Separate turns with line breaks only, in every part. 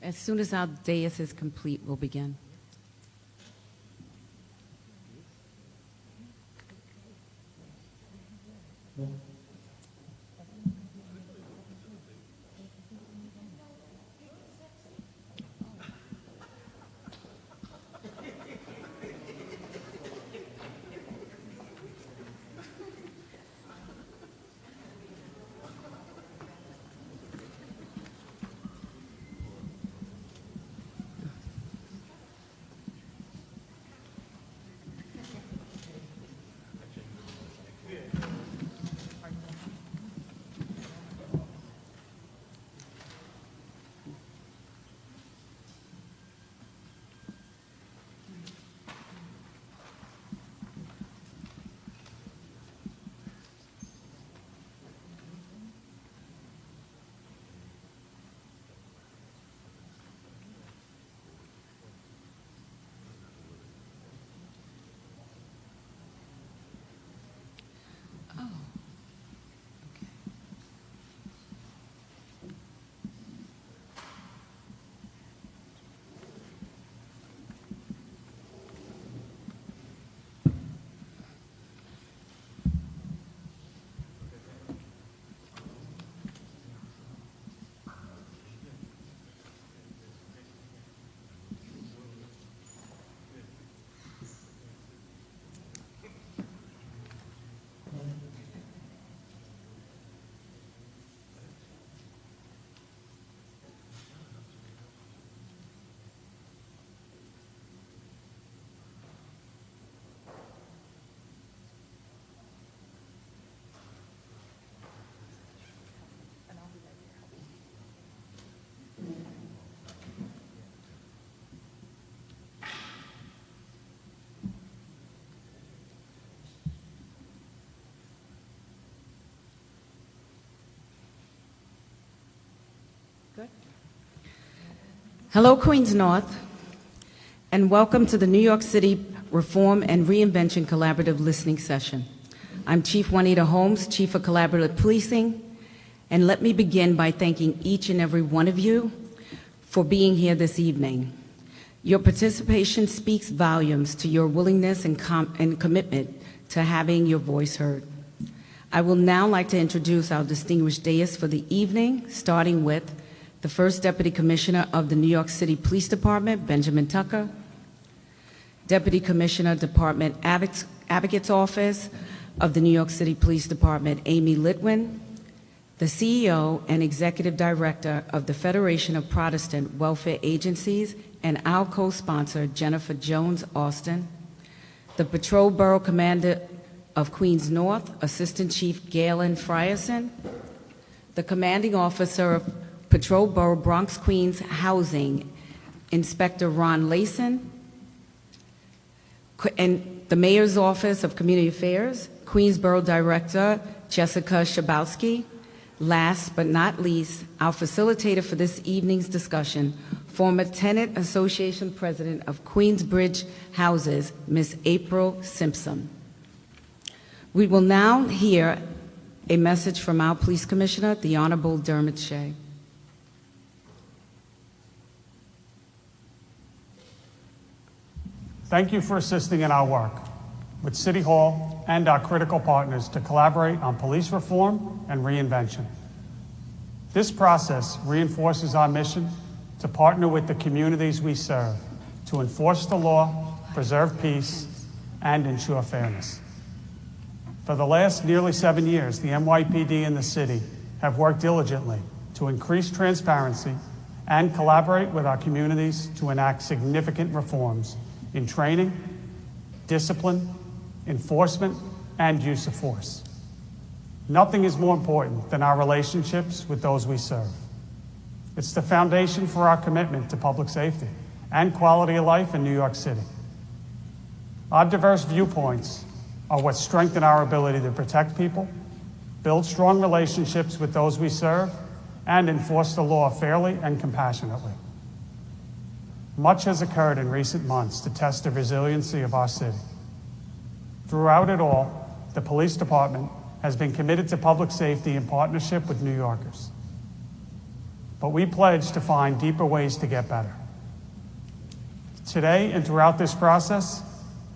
As soon as our dais is complete, we'll begin. Good. Hello, Queens North, and welcome to the New York City Reform and Reinvention Collaborative Listening Session. I'm Chief Juanita Holmes, Chief of Collaborative Policing, and let me begin by thanking each and every one of you for being here this evening. Your participation speaks volumes to your willingness and commitment to having your voice heard. I will now like to introduce our distinguished dais for the evening, starting with the First Deputy Commissioner of the New York City Police Department, Benjamin Tucker, Deputy Commissioner, Department Advocate's Office of the New York City Police Department, Amy Litwin, the CEO and Executive Director of the Federation of Protestant Welfare Agencies, and our co-sponsor, Jennifer Jones Austin, the Patrol Borough Commander of Queens North, Assistant Chief Galen Frierson, the Commanding Officer of Patrol Borough Bronx Queens Housing, Inspector Ron Layson, and the Mayor's Office of Community Affairs, Queensborough Director Jessica Shabowski. Last but not least, our facilitator for this evening's discussion, former Tenant Association President of Queensbridge Houses, Ms. April Simpson. We will now hear a message from our Police Commissioner, the Honorable Dermot Shea.
Thank you for assisting in our work with City Hall and our critical partners to collaborate on police reform and reinvention. This process reinforces our mission to partner with the communities we serve to enforce the law, preserve peace, and ensure fairness. For the last nearly 7 years, the NYPD and the city have worked diligently to increase transparency and collaborate with our communities to enact significant reforms in training, discipline, enforcement, and use of force. Nothing is more important than our relationships with those we serve. It's the foundation for our commitment to public safety and quality of life in New York City. Our diverse viewpoints are what strengthen our ability to protect people, build strong relationships with those we serve, and enforce the law fairly and compassionately. Much has occurred in recent months to test the resiliency of our city. Throughout it all, the police department has been committed to public safety in partnership with New Yorkers. but we pledge to find deeper ways to get better. Today and throughout this process,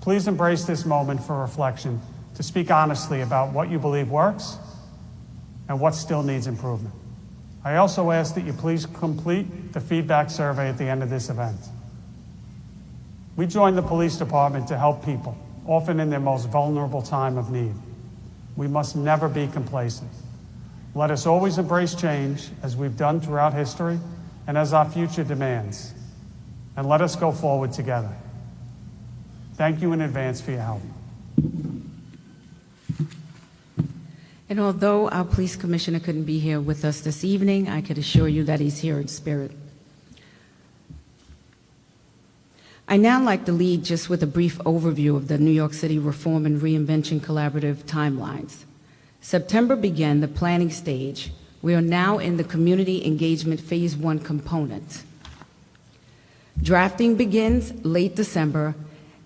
please embrace this moment for reflection to speak honestly about what you believe works and what still needs improvement. I also ask that you please complete the feedback survey at the end of this event. We joined the police department to help people, often in their most vulnerable time of need. We must never be complacent. Let us always embrace change, as we've done throughout history and as our future demands. And let us go forward together. Thank you in advance for your help.
And although our police commissioner couldn't be here with us this evening, I could assure you that he's here in spirit. I now like to lead just with a brief overview of the New York City Reform and Reinvention Collaborative timelines. September began the planning stage. We are now in the community engagement phase 1 component. Drafting begins late December,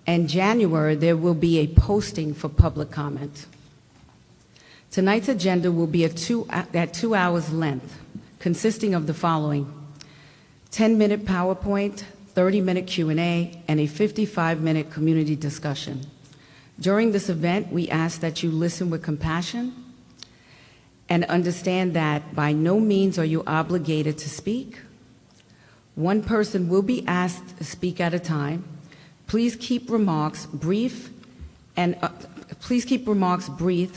and January there will be a posting for public comment. Tonight's agenda will be at 2 hours length, consisting of the following: 10-minute PowerPoint, 30-minute Q&A, and a 55-minute community discussion. During this event, we ask that you listen with compassion and understand that by no means are you obligated to speak. One person will be asked to speak at a time. Please keep remarks brief and please keep remarks brief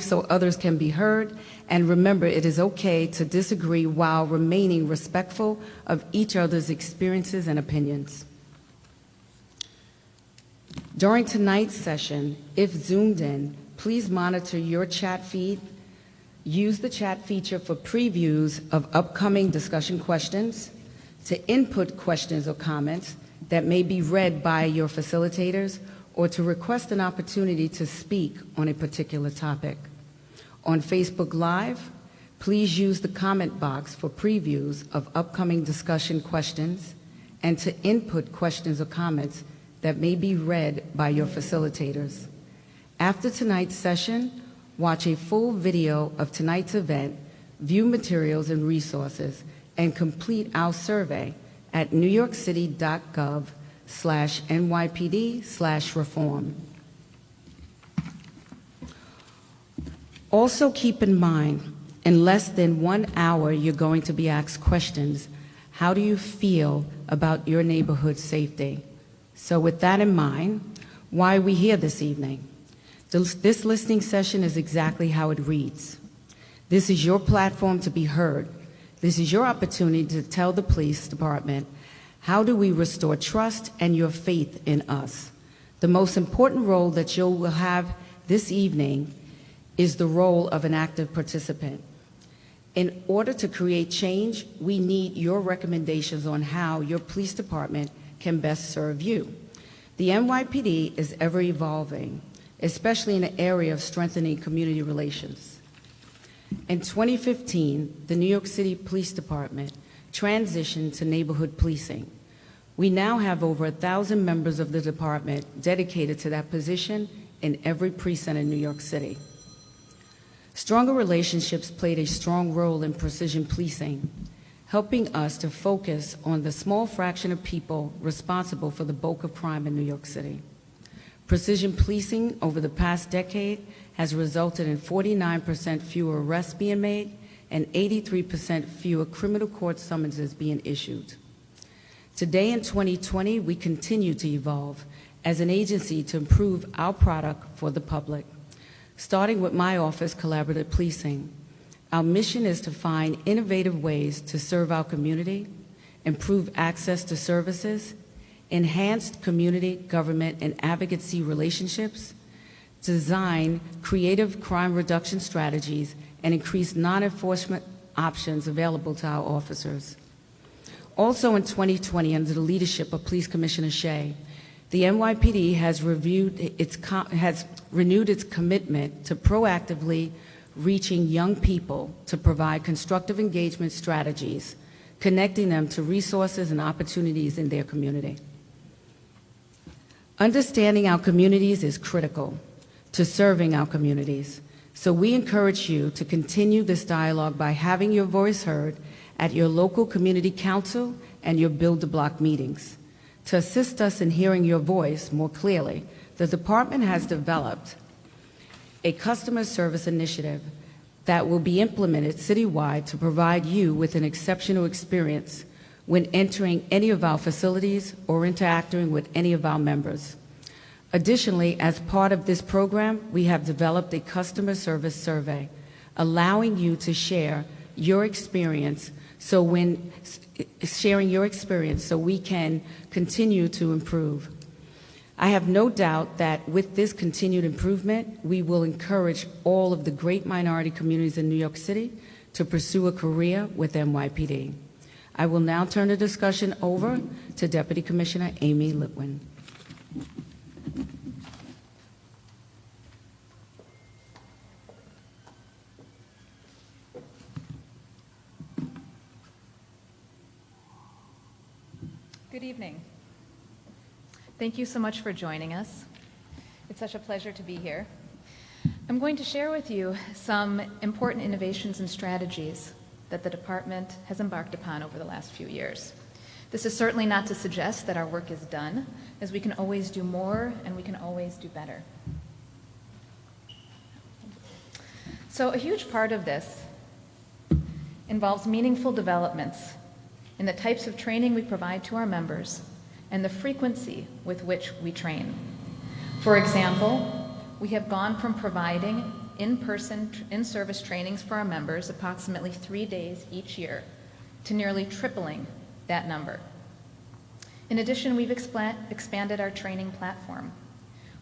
so others can be heard. And remember, it is okay to disagree while remaining respectful of each other's experiences and opinions. During tonight's session, if zoomed in, please monitor your chat feed. Use the chat feature for previews of upcoming discussion questions, to input questions or comments that may be read by your facilitators, or to request an opportunity to speak on a particular topic. On Facebook Live, please use the comment box for previews of upcoming discussion questions and to input questions or comments that may be read by your facilitators. After tonight's session, watch a full video of tonight's event, view materials and resources, and complete our survey at newyorkcity.gov/NYPD/reform. Also keep in mind, in less than 1 hour, you're going to be asked questions. How do you feel about your neighborhood safety? So with that in mind, why are we here this evening? This listening session is exactly how it reads. This is your platform to be heard. This is your opportunity to tell the police department, how do we restore trust and your faith in us? The most important role that you will have this evening is the role of an active participant. In order to create change, we need your recommendations on how your police department can best serve you. The NYPD is ever evolving, especially in the area of strengthening community relations. In 2015, the New York City Police Department transitioned to neighborhood policing. We now have over 1,000 members of the department dedicated to that position in every precinct in New York City. Stronger relationships played a strong role in precision policing, helping us to focus on the small fraction of people responsible for the bulk of crime in New York City. Precision policing over the past decade has resulted in 49% fewer arrests being made and 83% fewer criminal court summonses being issued. Today in 2020, we continue to evolve as an agency to improve our product for the public. Starting with my office, Collaborative Policing, our mission is to find innovative ways to serve our community, improve access to services, enhanced community, government, and advocacy relationships, design creative crime reduction strategies, and increase non-enforcement options available to our officers. Also in 2020, under the leadership of Police Commissioner Shea, the NYPD has renewed its commitment to proactively reaching young people to provide constructive engagement strategies, connecting them to resources and opportunities in their community. Understanding our communities is critical to serving our communities. So we encourage you to continue this dialogue by having your voice heard at your local community council and your Build the Block meetings. To assist us in hearing your voice more clearly, the department has developed a customer service initiative that will be implemented citywide to provide you with an exceptional experience when entering any of our facilities or interacting with any of our members. Additionally, as part of this program, we have developed a customer service survey, allowing you to share your experience so we can continue to improve. I have no doubt that with this continued improvement, we will encourage all of the great minority communities in New York City to pursue a career with NYPD. I will now turn the discussion over to Deputy Commissioner Amy Litwin.
Good evening. Thank you so much for joining us. It's such a pleasure to be here. I'm going to share with you some important innovations and strategies that the department has embarked upon over the last few years. This is certainly not to suggest that our work is done, as we can always do more and we can always do better. So a huge part of this involves meaningful developments in the types of training we provide to our members and the frequency with which we train. For example, we have gone from providing in-person, in-service trainings for our members approximately 3 days each year to nearly tripling that number. In addition, we've expanded our training platform.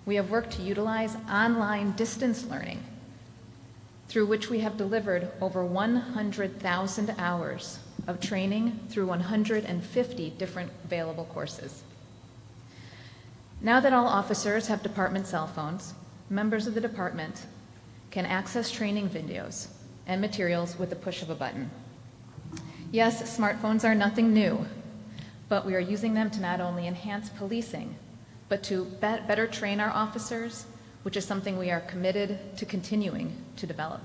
We have worked to utilize online distance learning, through which we have delivered over 100,000 hours of training through 150 different available courses. Now that all officers have department cell phones, members of the department can access training videos and materials with the push of a button. Yes, smartphones are nothing new, but we are using them to not only enhance policing, but to better train our officers, which is something we are committed to continuing to develop.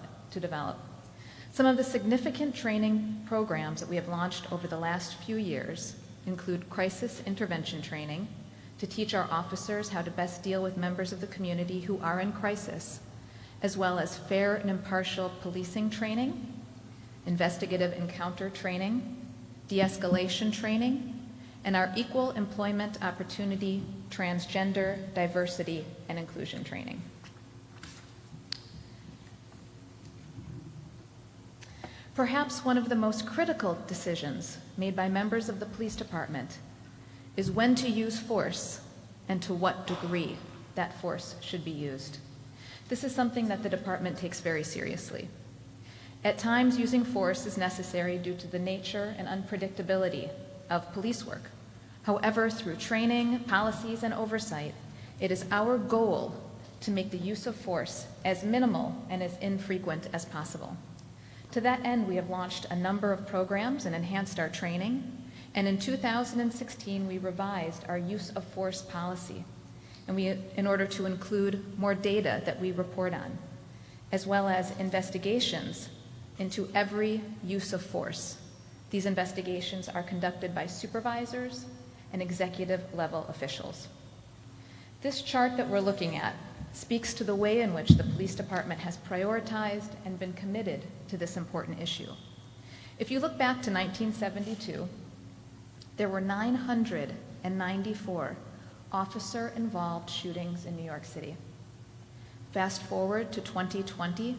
Some of the significant training programs that we have launched over the last few years include crisis intervention training to teach our officers how to best deal with members of the community who are in crisis, as well as fair and impartial policing training, investigative encounter training, de-escalation training, and our equal employment opportunity, transgender, diversity, and inclusion training. Perhaps one of the most critical decisions made by members of the police department is when to use force and to what degree that force should be used. This is something that the department takes very seriously. At times, using force is necessary due to the nature and unpredictability of police work. However, through training, policies, and oversight, it is our goal to make the use of force as minimal and as infrequent as possible. To that end, we have launched a number of programs and enhanced our training, and in 2016, we revised our use of force policy, and in order to include more data that we report on, as well as investigations into every use of force. These investigations are conducted by supervisors and executive level officials. This chart that we're looking at speaks to the way in which the police department has prioritized and been committed to this important issue. If you look back to 1972, there were 994 officer-involved shootings in New York City. Fast forward to 2020,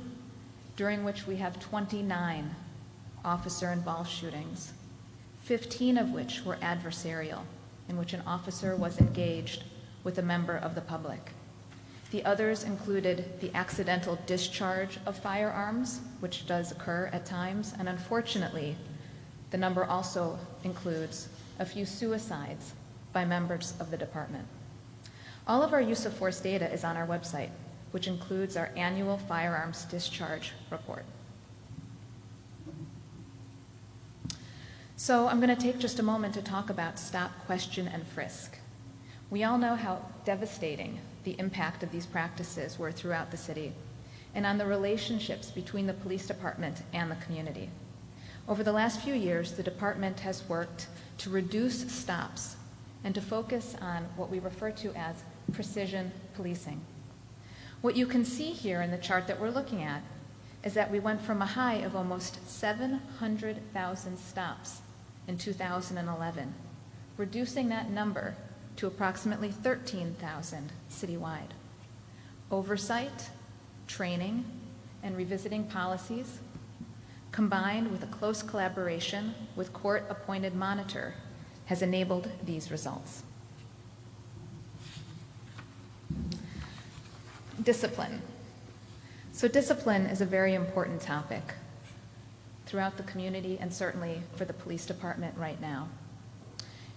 during which we have 29 officer-involved shootings, 15 of which were adversarial, in which an officer was engaged with a member of the public. The others included the accidental discharge of firearms, which does occur at times, and unfortunately, the number also includes a few suicides by members of the department. All of our use of force data is on our website, which includes our annual firearms discharge report. So I'm going to take just a moment to talk about stop, question, and frisk. We all know how devastating the impact of these practices were throughout the city, and on the relationships between the police department and the community. Over the last few years, the department has worked to reduce stops and to focus on what we refer to as precision policing. What you can see here in the chart that we're looking at is that we went from a high of almost 700,000 stops in 2011, reducing that number to approximately 13,000 citywide. Oversight, training, and revisiting policies, combined with a close collaboration with court-appointed monitor, has enabled these results. Discipline. So discipline is a very important topic throughout the community and certainly for the police department right now.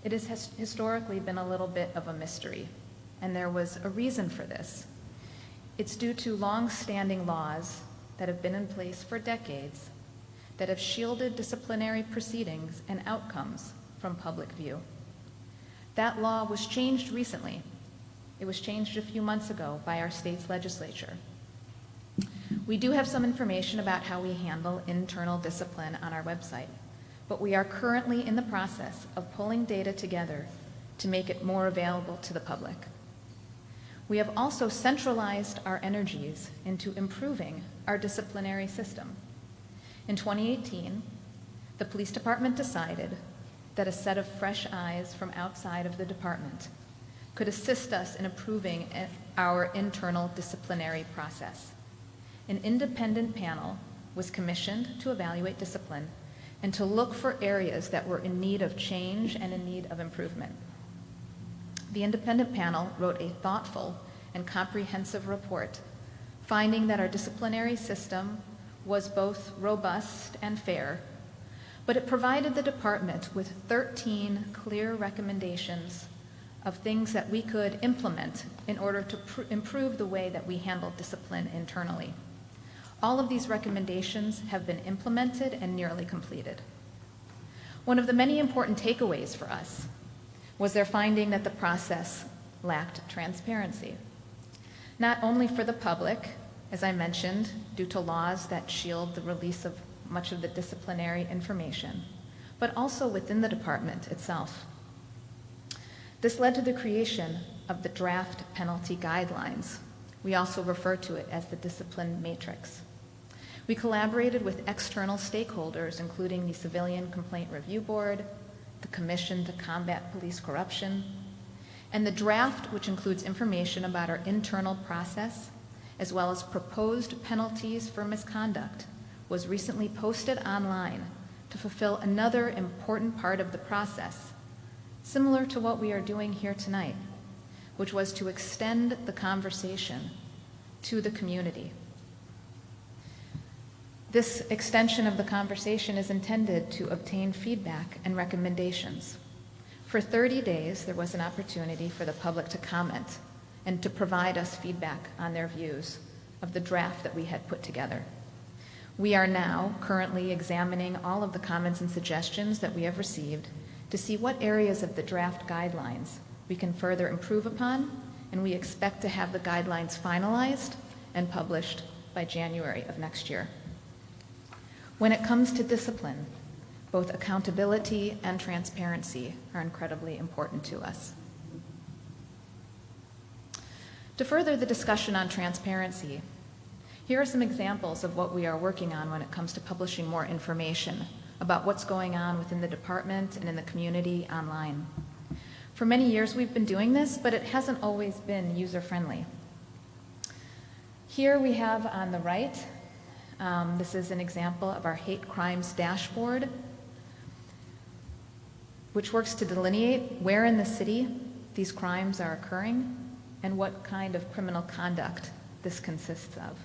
It has historically been a little bit of a mystery, and there was a reason for this. It's due to long-standing laws that have been in place for decades that have shielded disciplinary proceedings and outcomes from public view. That law was changed recently. It was changed a few months ago by our state's legislature. We do have some information about how we handle internal discipline on our website, but we are currently in the process of pulling data together to make it more available to the public. We have also centralized our energies into improving our disciplinary system. In 2018, the police department decided that a set of fresh eyes from outside of the department could assist us in improving our internal disciplinary process. An independent panel was commissioned to evaluate discipline and to look for areas that were in need of change and in need of improvement. The independent panel wrote a thoughtful and comprehensive report, finding that our disciplinary system was both robust and fair, but it provided the department with 13 clear recommendations of things that we could implement in order to improve the way that we handle discipline internally. All of these recommendations have been implemented and nearly completed. One of the many important takeaways for us was their finding that the process lacked transparency, not only for the public, as I mentioned, due to laws that shield the release of much of the disciplinary information, but also within the department itself. This led to the creation of the draft penalty guidelines. We also refer to it as the discipline matrix. We collaborated with external stakeholders, including the Civilian Complaint Review Board, the Commission to Combat Police Corruption, and the draft, which includes information about our internal process, as well as proposed penalties for misconduct, was recently posted online to fulfill another important part of the process, similar to what we are doing here tonight, which was to extend the conversation to the community. This extension of the conversation is intended to obtain feedback and recommendations. For 30 days, there was an opportunity for the public to comment and to provide us feedback on their views of the draft that we had put together. We are now currently examining all of the comments and suggestions that we have received to see what areas of the draft guidelines we can further improve upon, and we expect to have the guidelines finalized and published by January of next year. When it comes to discipline, both accountability and transparency are incredibly important to us. To further the discussion on transparency, here are some examples of what we are working on when it comes to publishing more information about what's going on within the department and in the community online. For many years we've been doing this, but it hasn't always been user-friendly. Here we have on the right, this is an example of our hate crimes dashboard, which works to delineate where in the city these crimes are occurring and what kind of criminal conduct this consists of.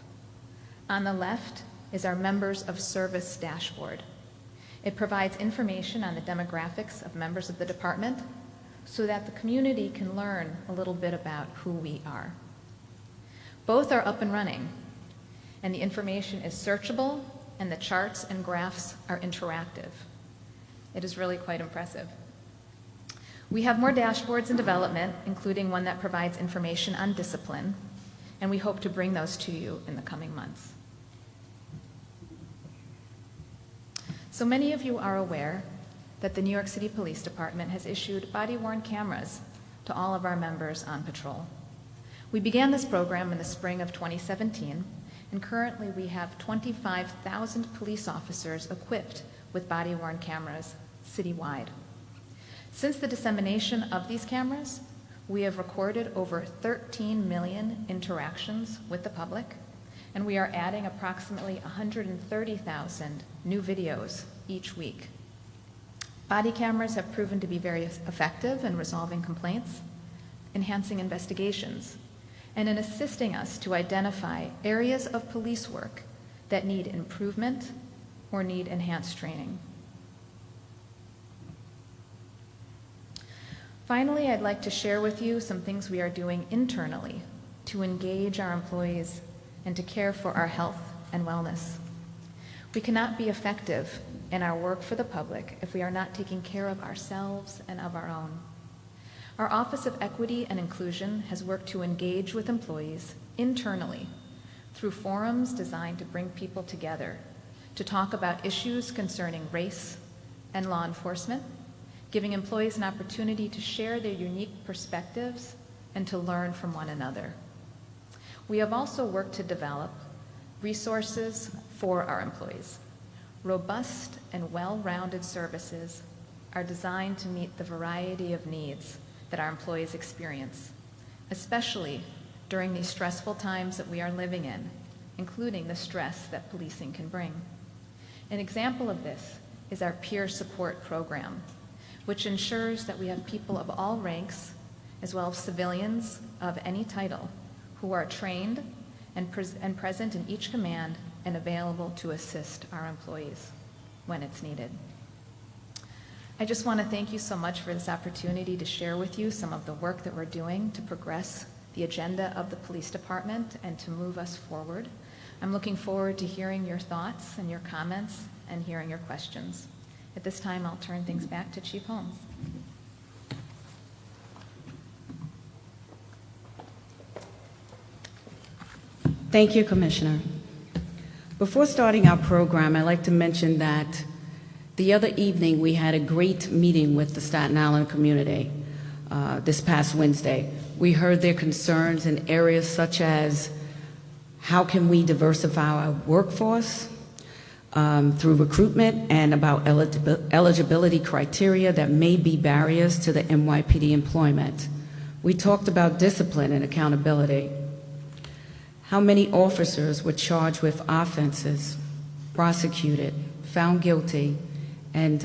On the left is our members of service dashboard. It provides information on the demographics of members of the department so that the community can learn a little bit about who we are. Both are up and running, and the information is searchable, and the charts and graphs are interactive. It is really quite impressive. We have more dashboards in development, including one that provides information on discipline, and we hope to bring those to you in the coming months. So many of you are aware that the New York City Police Department has issued body-worn cameras to all of our members on patrol. We began this program in the spring of 2017, and currently we have 25,000 police officers equipped with body-worn cameras citywide. Since the dissemination of these cameras, we have recorded over 13 million interactions with the public, and we are adding approximately 130,000 new videos each week. Body cameras have proven to be very effective in resolving complaints, enhancing investigations, and in assisting us to identify areas of police work that need improvement or need enhanced training. Finally, I'd like to share with you some things we are doing internally to engage our employees and to care for our health and wellness. We cannot be effective in our work for the public if we are not taking care of ourselves and of our own. Our Office of Equity and Inclusion has worked to engage with employees internally through forums designed to bring people together to talk about issues concerning race and law enforcement, giving employees an opportunity to share their unique perspectives and to learn from one another. We have also worked to develop resources for our employees. Robust and well-rounded services are designed to meet the variety of needs that our employees experience, especially during these stressful times that we are living in, including the stress that policing can bring. An example of this is our peer support program, which ensures that we have people of all ranks, as well as civilians of any title, who are trained and present in each command and available to assist our employees when it's needed. I just want to thank you so much for this opportunity to share with you some of the work that we're doing to progress the agenda of the police department and to move us forward. I'm looking forward to hearing your thoughts and your comments and hearing your questions. At this time, I'll turn things back to Chief Holmes.
Thank you, Commissioner. Before starting our program, I'd like to mention that the other evening we had a great meeting with the Staten Island community this past Wednesday. We heard their concerns in areas such as how can we diversify our workforce through recruitment and about eligibility criteria that may be barriers to the NYPD employment. We talked about discipline and accountability. How many officers were charged with offenses, prosecuted, found guilty, and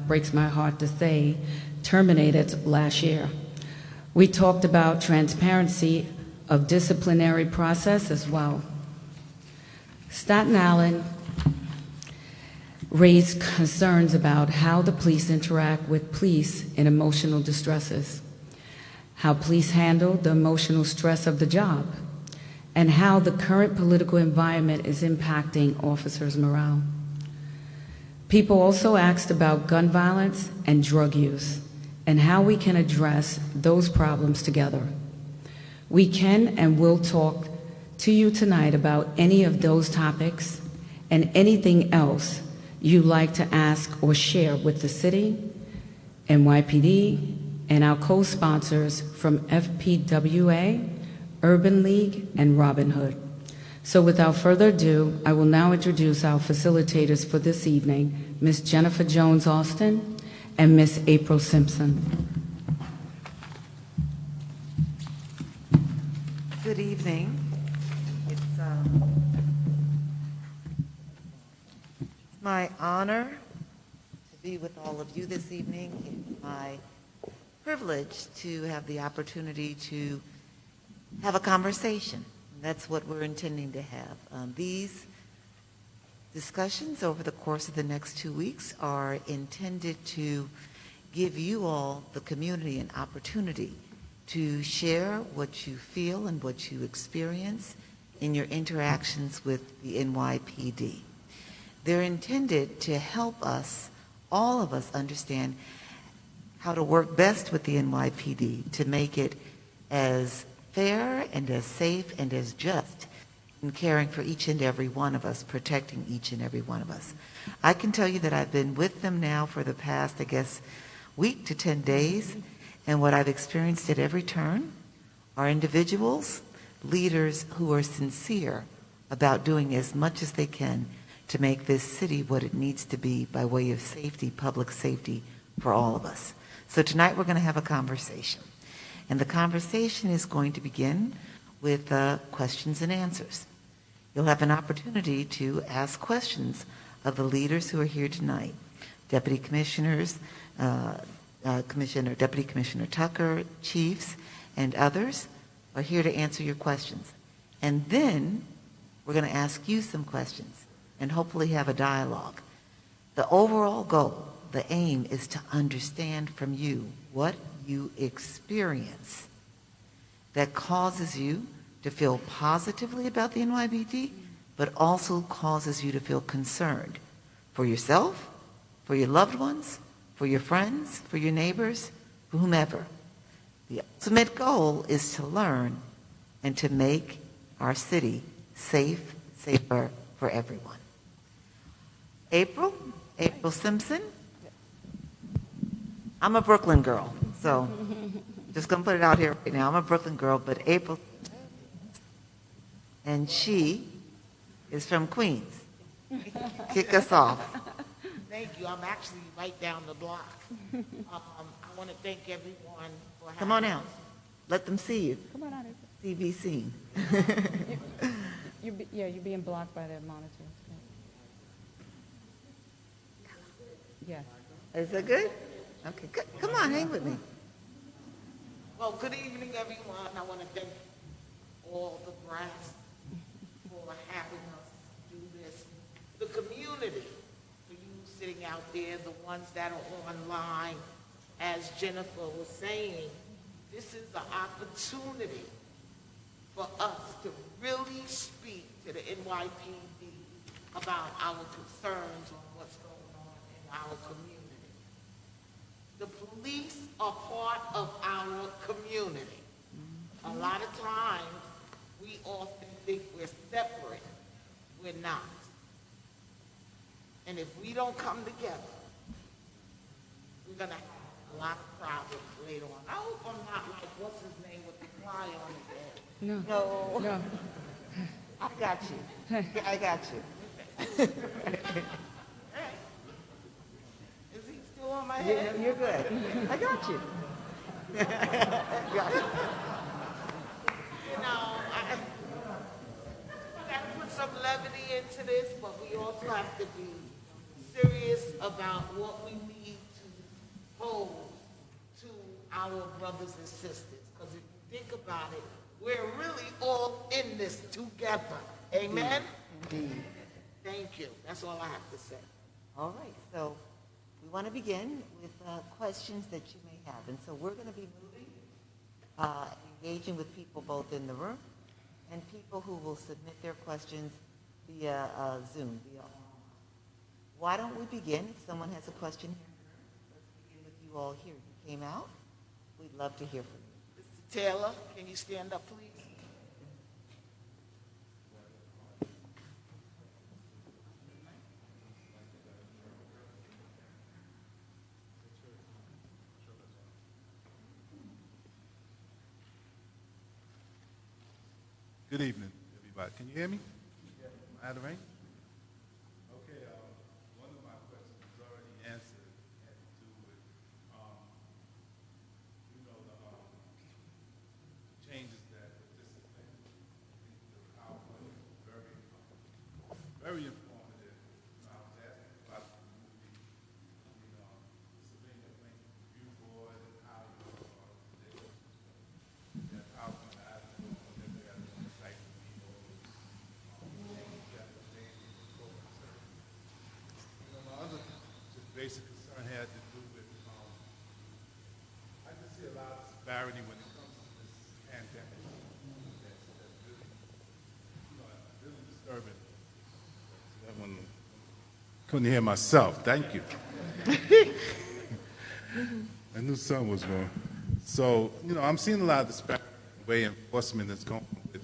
breaks my heart to say, terminated last year. We talked about transparency of disciplinary process as well. Staten Island raised concerns about how the police interact with police in emotional distresses, how police handle the emotional stress of the job, and how the current political environment is impacting officers' morale. People also asked about gun violence and drug use and how we can address those problems together. We can and will talk to you tonight about any of those topics and anything else you'd like to ask or share with the city, NYPD, and our co-sponsors from FPWA, Urban League, and Robin Hood. So without further ado, I will now introduce our facilitators for this evening, Ms. Jennifer Jones-Austin and Ms. April Simpson.
Good evening. It's my honor to be with all of you this evening. It's my privilege to have the opportunity to have a conversation. That's what we're intending to have. These discussions over the course of the next 2 weeks are intended to give you all, the community, an opportunity to share what you feel and what you experience in your interactions with the NYPD. They're intended to help us, all of us, understand how to work best with the NYPD to make it as fair and as safe and as just in caring for each and every one of us, protecting each and every one of us. I can tell you that I've been with them now for the past, I guess, week to 10 days, and what I've experienced at every turn are individuals, leaders who are sincere about doing as much as they can to make this city what it needs to be by way of safety, public safety for all of us. So tonight we're going to have a conversation. And the conversation is going to begin with questions and answers. You'll have an opportunity to ask questions of the leaders who are here tonight. Deputy Commissioners, Deputy Commissioner Tucker, chiefs, and others are here to answer your questions. And then we're going to ask you some questions and hopefully have a dialogue. The overall goal, the aim, is to understand from you what you experience that causes you to feel positively about the NYPD, but also causes you to feel concerned for yourself, for your loved ones, for your friends, for your neighbors, for whomever. The ultimate goal is to learn and to make our city safer for everyone. April Simpson. I'm a Brooklyn girl, so just gonna put it out here right now. I'm a Brooklyn girl, but April, and she is from Queens. Kick us off.
Thank you. I'm actually right down the block. I want to thank everyone for having
Come on out. Let them see you.
Come on out.
See, be seen.
You're being blocked by the monitor. Yes.
Is that good? Okay, good. Come on, hang with me.
Well, good evening, everyone. I want to thank all the brass for having us do this. The community, for you sitting out there, the ones that are online, as Jennifer was saying, this is an opportunity for us to really speak to the NYPD about our concerns on what's going on in our community. The police are part of our community. A lot of times, we often think we're separate. We're not. And if we don't come together, we're going to have a lot of problems later on. I hope I'm not like, what's his name with the fly on his head?
No.
No.
I got you. I got you.
Hey, is he still on my head?
You're good. I got you. Got you.
You know, I got to put some levity into this, but we also have to be serious about what we need to pose to our brothers and sisters. Because if you think about it, we're really all in this together. Amen?
Indeed.
Thank you. That's all I have to say.
All right, so we want to begin with questions that you may have. And so we're going to be moving, engaging with people both in the room and people who will submit their questions via Zoom. Why don't we begin? If someone has a question here, let's begin with you all here. You came out. We'd love to hear from you.
Mr. Taylor, can you stand up, please?
Good evening, everybody. Can you hear me? Am I out of range? Okay, one of my questions was already answered. It had to do with, the changes that the discipline. I think the PowerPoint was very informative. I was asking about the movie, Civilian Complaint Review Board and how that PowerPoint I don't know whether they got on the site for me or my other just basic concern had to do with I just see a lot of disparity when it comes to this pandemic. That's really, really disturbing. That one couldn't hear myself. Thank you. I knew something was wrong. So, I'm seeing a lot of disparity the way enforcement is going with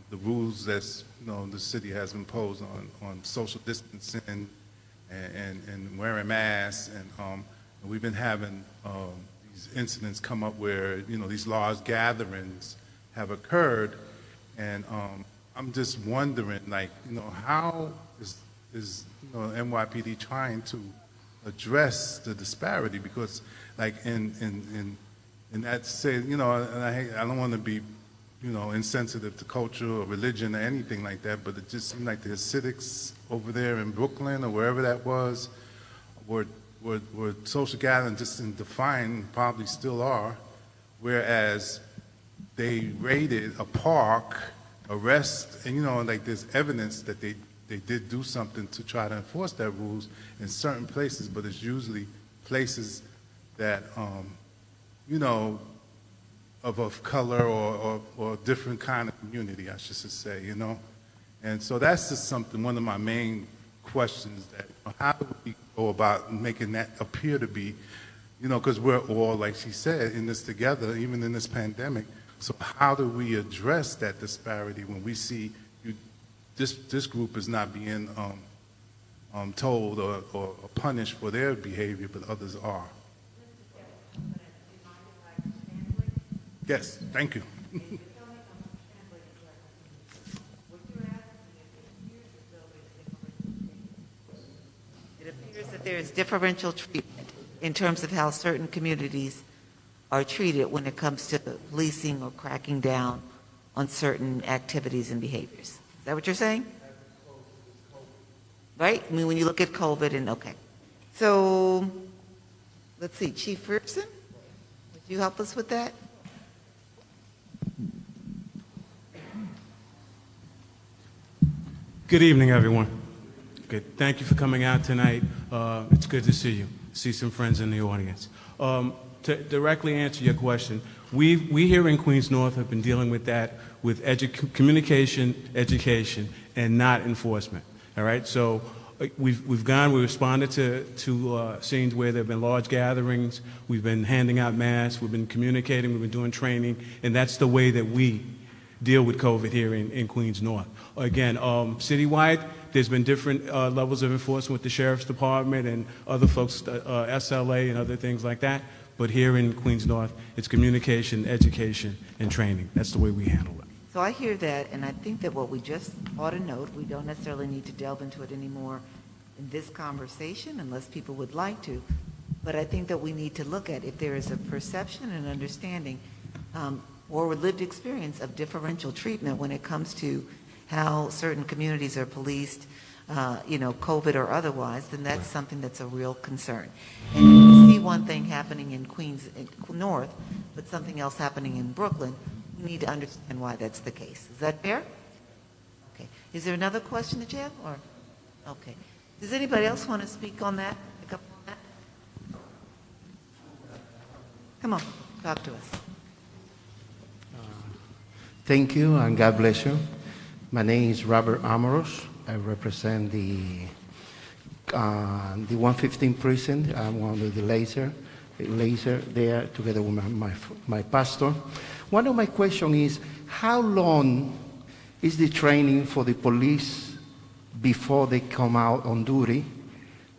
the rules that's, the city has imposed on social distancing and wearing masks, and we've been having these incidents come up where, these large gatherings have occurred, and I'm just wondering, how is NYPD trying to address the disparity? Because, in that say, and I don't want to be, insensitive to culture or religion or anything like that, but it just seemed like the Hasidics over there in Brooklyn or wherever that was were social gatherings just in defined, probably still are, whereas they raided a park, arrest, and there's evidence that they did do something to try to enforce that rules in certain places, but it's usually places that, of color or different kind of community, I should say, And so that's just one of my main questions, that how do we go about making that appear to be, because we're all, like she said, in this together, even in this pandemic. So how do we address that disparity when we see this group is not being told or punished for their behavior, but others are? Yes, thank you.
It appears that there is differential treatment in terms of how certain communities are treated when it comes to policing or cracking down on certain activities and behaviors. Is that what you're saying? Right? I mean, when you look at COVID and, okay. So, let's see, Chief Ferguson, would you help us with that?
Good evening, everyone. Good. Thank you for coming out tonight. It's good to see you. See some friends in the audience. To directly answer your question, we here in Queens North have been dealing with that with communication, education, and not enforcement. All right. So we responded to scenes where there have been large gatherings. We've been handing out masks. We've been communicating. We've been doing training, and that's the way that we deal with COVID here in Queens North. Again, citywide, there's been different levels of enforcement with the Sheriff's Department and other folks, SLA and other things like that. But here in Queens North, it's communication, education, and training. That's the way we handle it.
So I hear that, and I think that what we just ought to note, we don't necessarily need to delve into it anymore in this conversation unless people would like to, but I think that we need to look at if there is a perception and understanding or lived experience of differential treatment when it comes to how certain communities are policed, COVID or otherwise, then that's something that's a real concern. And if we see one thing happening in Queens North, but something else happening in Brooklyn, we need to understand why that's the case. Is that fair? Okay. Is there another question that you have? Or okay. Does anybody else want to speak on that? Pick up on that? Come on, talk to us.
Thank you, and God bless you. My name is Robert Amoros. I represent the 115 precinct. I'm one of the laser there, together with my pastor. One of my questions is, how long is the training for the police before they come out on duty?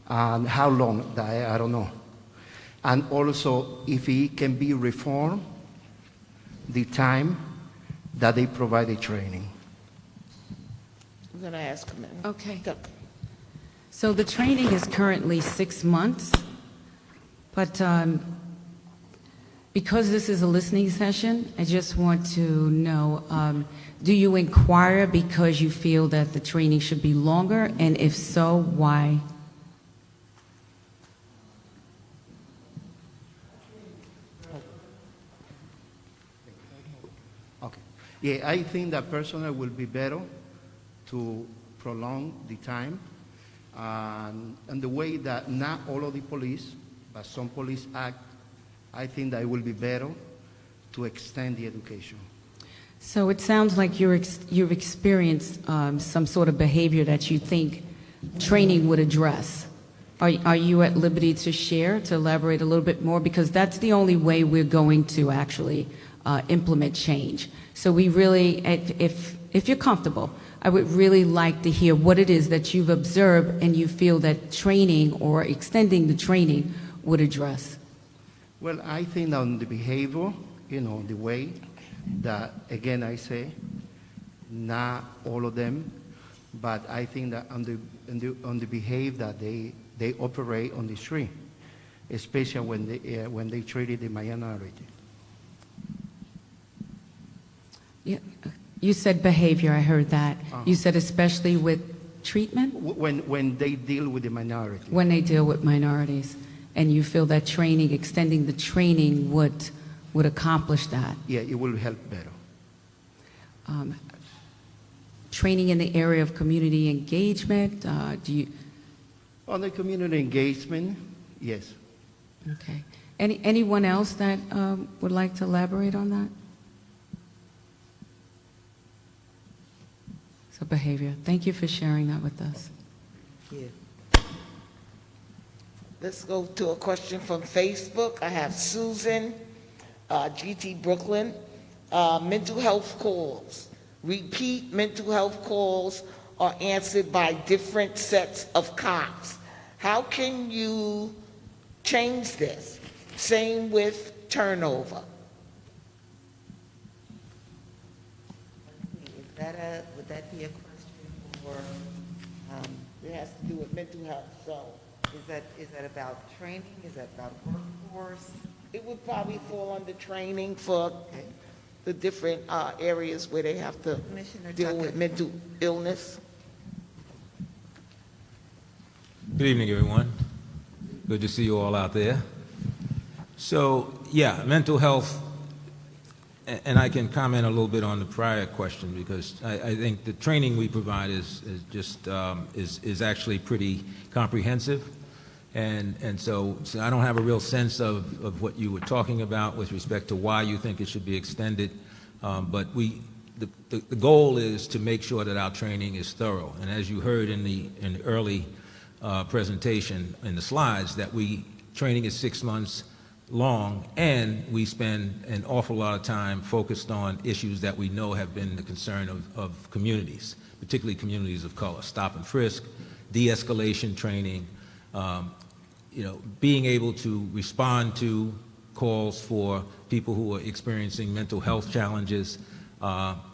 And how long? I don't know. And also, if it can be reformed, the time that they provide the training.
I'm going to ask a minute.
Okay.
Go.
So the training is currently 6 months, but because this is a listening session, I just want to know, do you inquire because you feel that the training should be longer? And if so, why?
Okay. Yeah, I think that personally will be better to prolong the time, and the way that not all of the police, but some police act, I think that it will be better to extend the education.
So it sounds like you've experienced some sort of behavior that you think training would address. Are you at liberty to share, to elaborate a little bit more? Because that's the only way we're going to actually implement change. So we really, if you're comfortable, I would really like to hear what it is that you've observed and you feel that training or extending the training would address.
Well, I think on the behavior, the way that, again, I say, not all of them, but I think that on the behavior that they operate on the street, especially when they treated the minority.
Yeah. You said behavior, I heard that. You said especially with treatment?
When they deal with the minority.
When they deal with minorities. And you feel that training, extending the training would accomplish that?
Yeah, it will help better.
Training in the area of community engagement,
On the community engagement, yes.
Okay. Anyone else that would like to elaborate on that? So behavior. Thank you for sharing that with us.
Thank you.
Let's go to a question from Facebook. I have Susan, GT Brooklyn. Mental health calls. Repeat mental health calls are answered by different sets of cops. How can you change this? Same with turnover.
Would that be a question for,
It has to do with mental health, so
is that about training? Is that about workforce?
it would probably fall under training for
Okay.
the different areas where they have to
Commissioner
deal
Tucker.
with mental illness.
Good evening, everyone. Good to see you all out there. So, yeah, mental health, and I can comment a little bit on the prior question because I think the training we provide is actually pretty comprehensive, and so I don't have a real sense of what you were talking about with respect to why you think it should be extended, but the goal is to make sure that our training is thorough, and as you heard in the early presentation in the slides, that training is 6 months long, and we spend an awful lot of time focused on issues that we know have been the concern of communities, particularly communities of color. Stop and frisk, de-escalation training, being able to respond to calls for people who are experiencing mental health challenges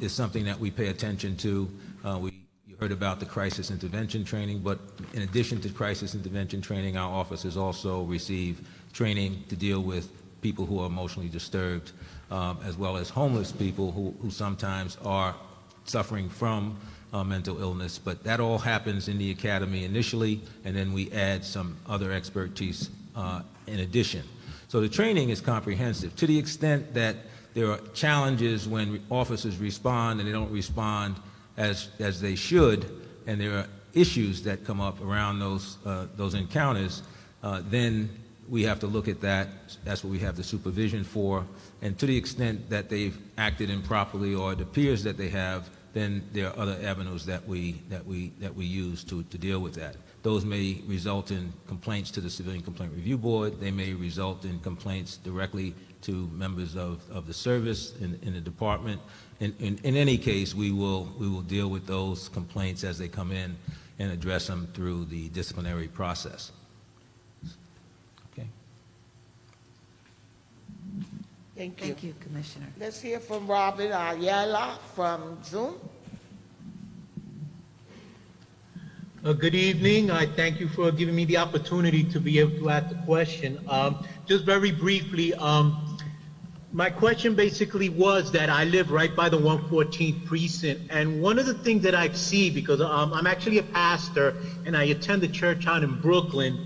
is something that we pay attention to. You heard about the crisis intervention training, but in addition to crisis intervention training, our officers also receive training to deal with people who are emotionally disturbed, as well as homeless people who sometimes are suffering from mental illness. But that all happens in the academy initially, and then we add some other expertise in addition. So the training is comprehensive to the extent that there are challenges when officers respond and they don't respond as they should, and there are issues that come up around those encounters, then we have to look at that. That's what we have the supervision for. And to the extent that they've acted improperly or it appears that they have, then there are other avenues that we use to deal with that. Those may result in complaints to the Civilian Complaint Review Board. They may result in complaints directly to members of the service in the department. In any case, we will deal with those complaints as they come in and address them through the disciplinary process. Okay.
Thank you.
Thank you, Commissioner.
Let's hear from Robert Ayala from Zoom.
Good evening. I thank you for giving me the opportunity to be able to ask the question. Just very briefly, my question basically was that I live right by the 114th precinct, and one of the things that I see, because I'm actually a pastor and I attend the church out in Brooklyn,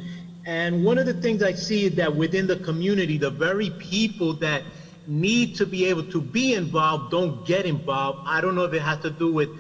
and one of the things I see is that within the community, the very people that need to be able to be involved don't get involved. I don't know if it has to do with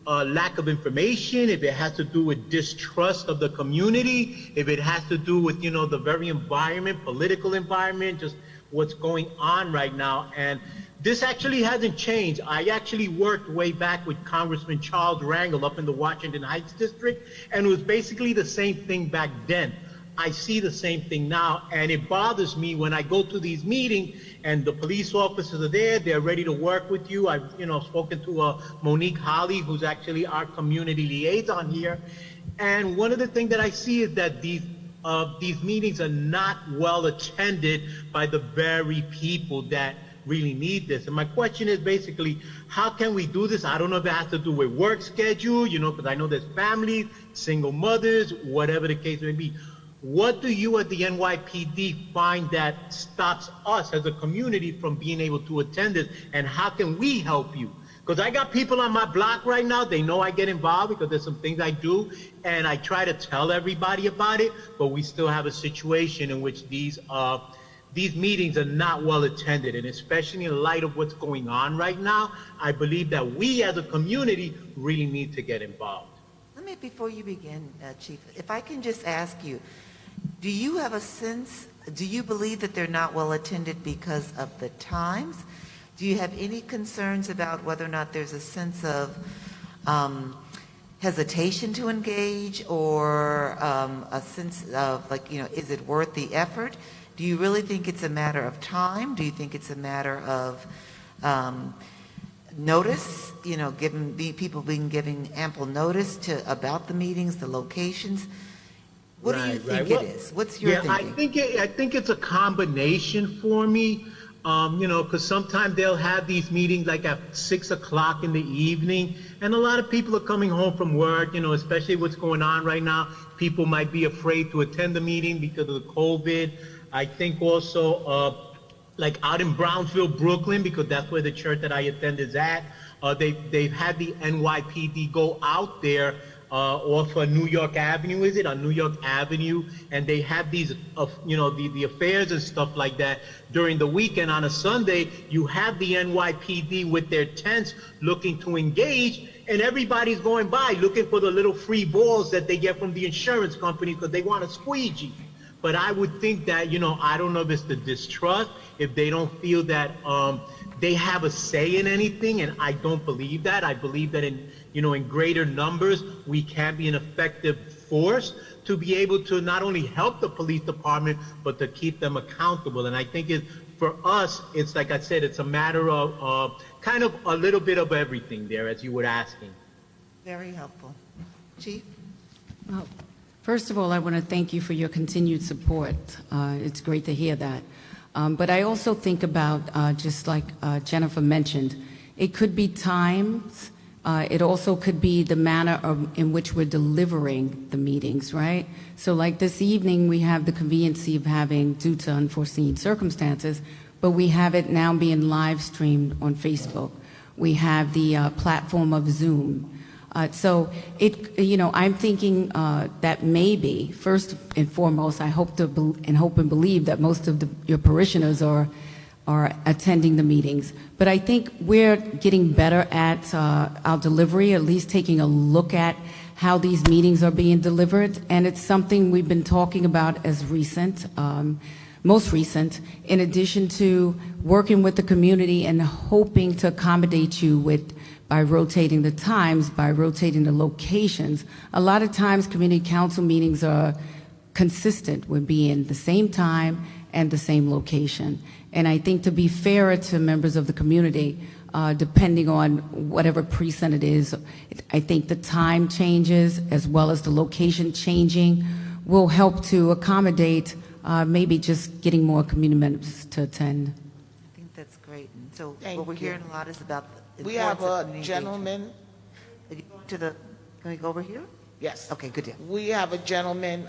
lack of information, if it has to do with distrust of the community, if it has to do with, the very environment, political environment, just what's going on right now. And this actually hasn't changed. I actually worked way back with Congressman Charles Rangel up in the Washington Heights district, and it was basically the same thing back then. I see the same thing now, and it bothers me when I go to these meetings and the police officers are there, they're ready to work with you. I've, spoken to Monique Holly, who's actually our community liaison here. And one of the things that I see is that these meetings are not well attended by the very people that really need this. And my question is basically, how can we do this? I don't know if it has to do with work schedule, because I know there's families, single mothers, whatever the case may be. What do you at the NYPD find that stops us as a community from being able to attend this, and how can we help you? Because I got people on my block right now, they know I get involved because there's some things I do, and I try to tell everybody about it, but we still have a situation in which these meetings are not well attended, and especially in light of what's going on right now, I believe that we as a community really need to get involved.
Let me, before you begin, Chief, if I can just ask you, do you have a sense, do you believe that they're not well attended because of the times? Do you have any concerns about whether or not there's a sense of hesitation to engage, or a sense of, is it worth the effort? Do you really think it's a matter of time? Do you think it's a matter of notice, people being given ample notice about the meetings, the locations? What do you think it is? What's your thinking?
I think it's a combination for me, because sometimes they'll have these meetings like at 6 o'clock in the evening, and a lot of people are coming home from work, especially what's going on right now. People might be afraid to attend the meeting because of the COVID. I think also, like out in Brownsville, Brooklyn, because that's where the church that I attend is at, they've had the NYPD go out there off of New York Avenue, on New York Avenue, and they have these, the affairs and stuff like that during the weekend. On a Sunday, you have the NYPD with their tents looking to engage, and everybody's going by looking for the little free balls that they get from the insurance company because they want a squeegee. But I would think that, I don't know if it's the distrust, if they don't feel that they have a say in anything, and I don't believe that. I believe that in greater numbers, we can be an effective force to be able to not only help the police department, but to keep them accountable. And I think for us, it's like I said, it's a matter of kind of a little bit of everything there, as you were asking.
Very helpful. Chief?
Well, first of all, I want to thank you for your continued support. It's great to hear that. But I also think about, just like Jennifer mentioned, it could be times. It also could be the manner in which we're delivering the meetings, right? So like this evening, we have the conveniency of having, due to unforeseen circumstances, but we have it now being live streamed on Facebook. We have the platform of Zoom. So I'm thinking that maybe, first and foremost, I hope and believe that most of your parishioners are attending the meetings. But I think we're getting better at our delivery, at least taking a look at how these meetings are being delivered. And it's something we've been talking about as most recent, in addition to working with the community and hoping to accommodate you by rotating the times, by rotating the locations. A lot of times community council meetings are consistent with being the same time and the same location. And I think to be fairer to members of the community, depending on whatever precinct it is, I think the time changes as well as the location changing will help to accommodate maybe just getting more community members to attend.
I think that's great. And so
Thank
what we're
you.
hearing a lot is about the
We have
importance of
a
community
gentleman,
engagement. Can we go over here?
yes.
Okay, good deal.
We have a gentleman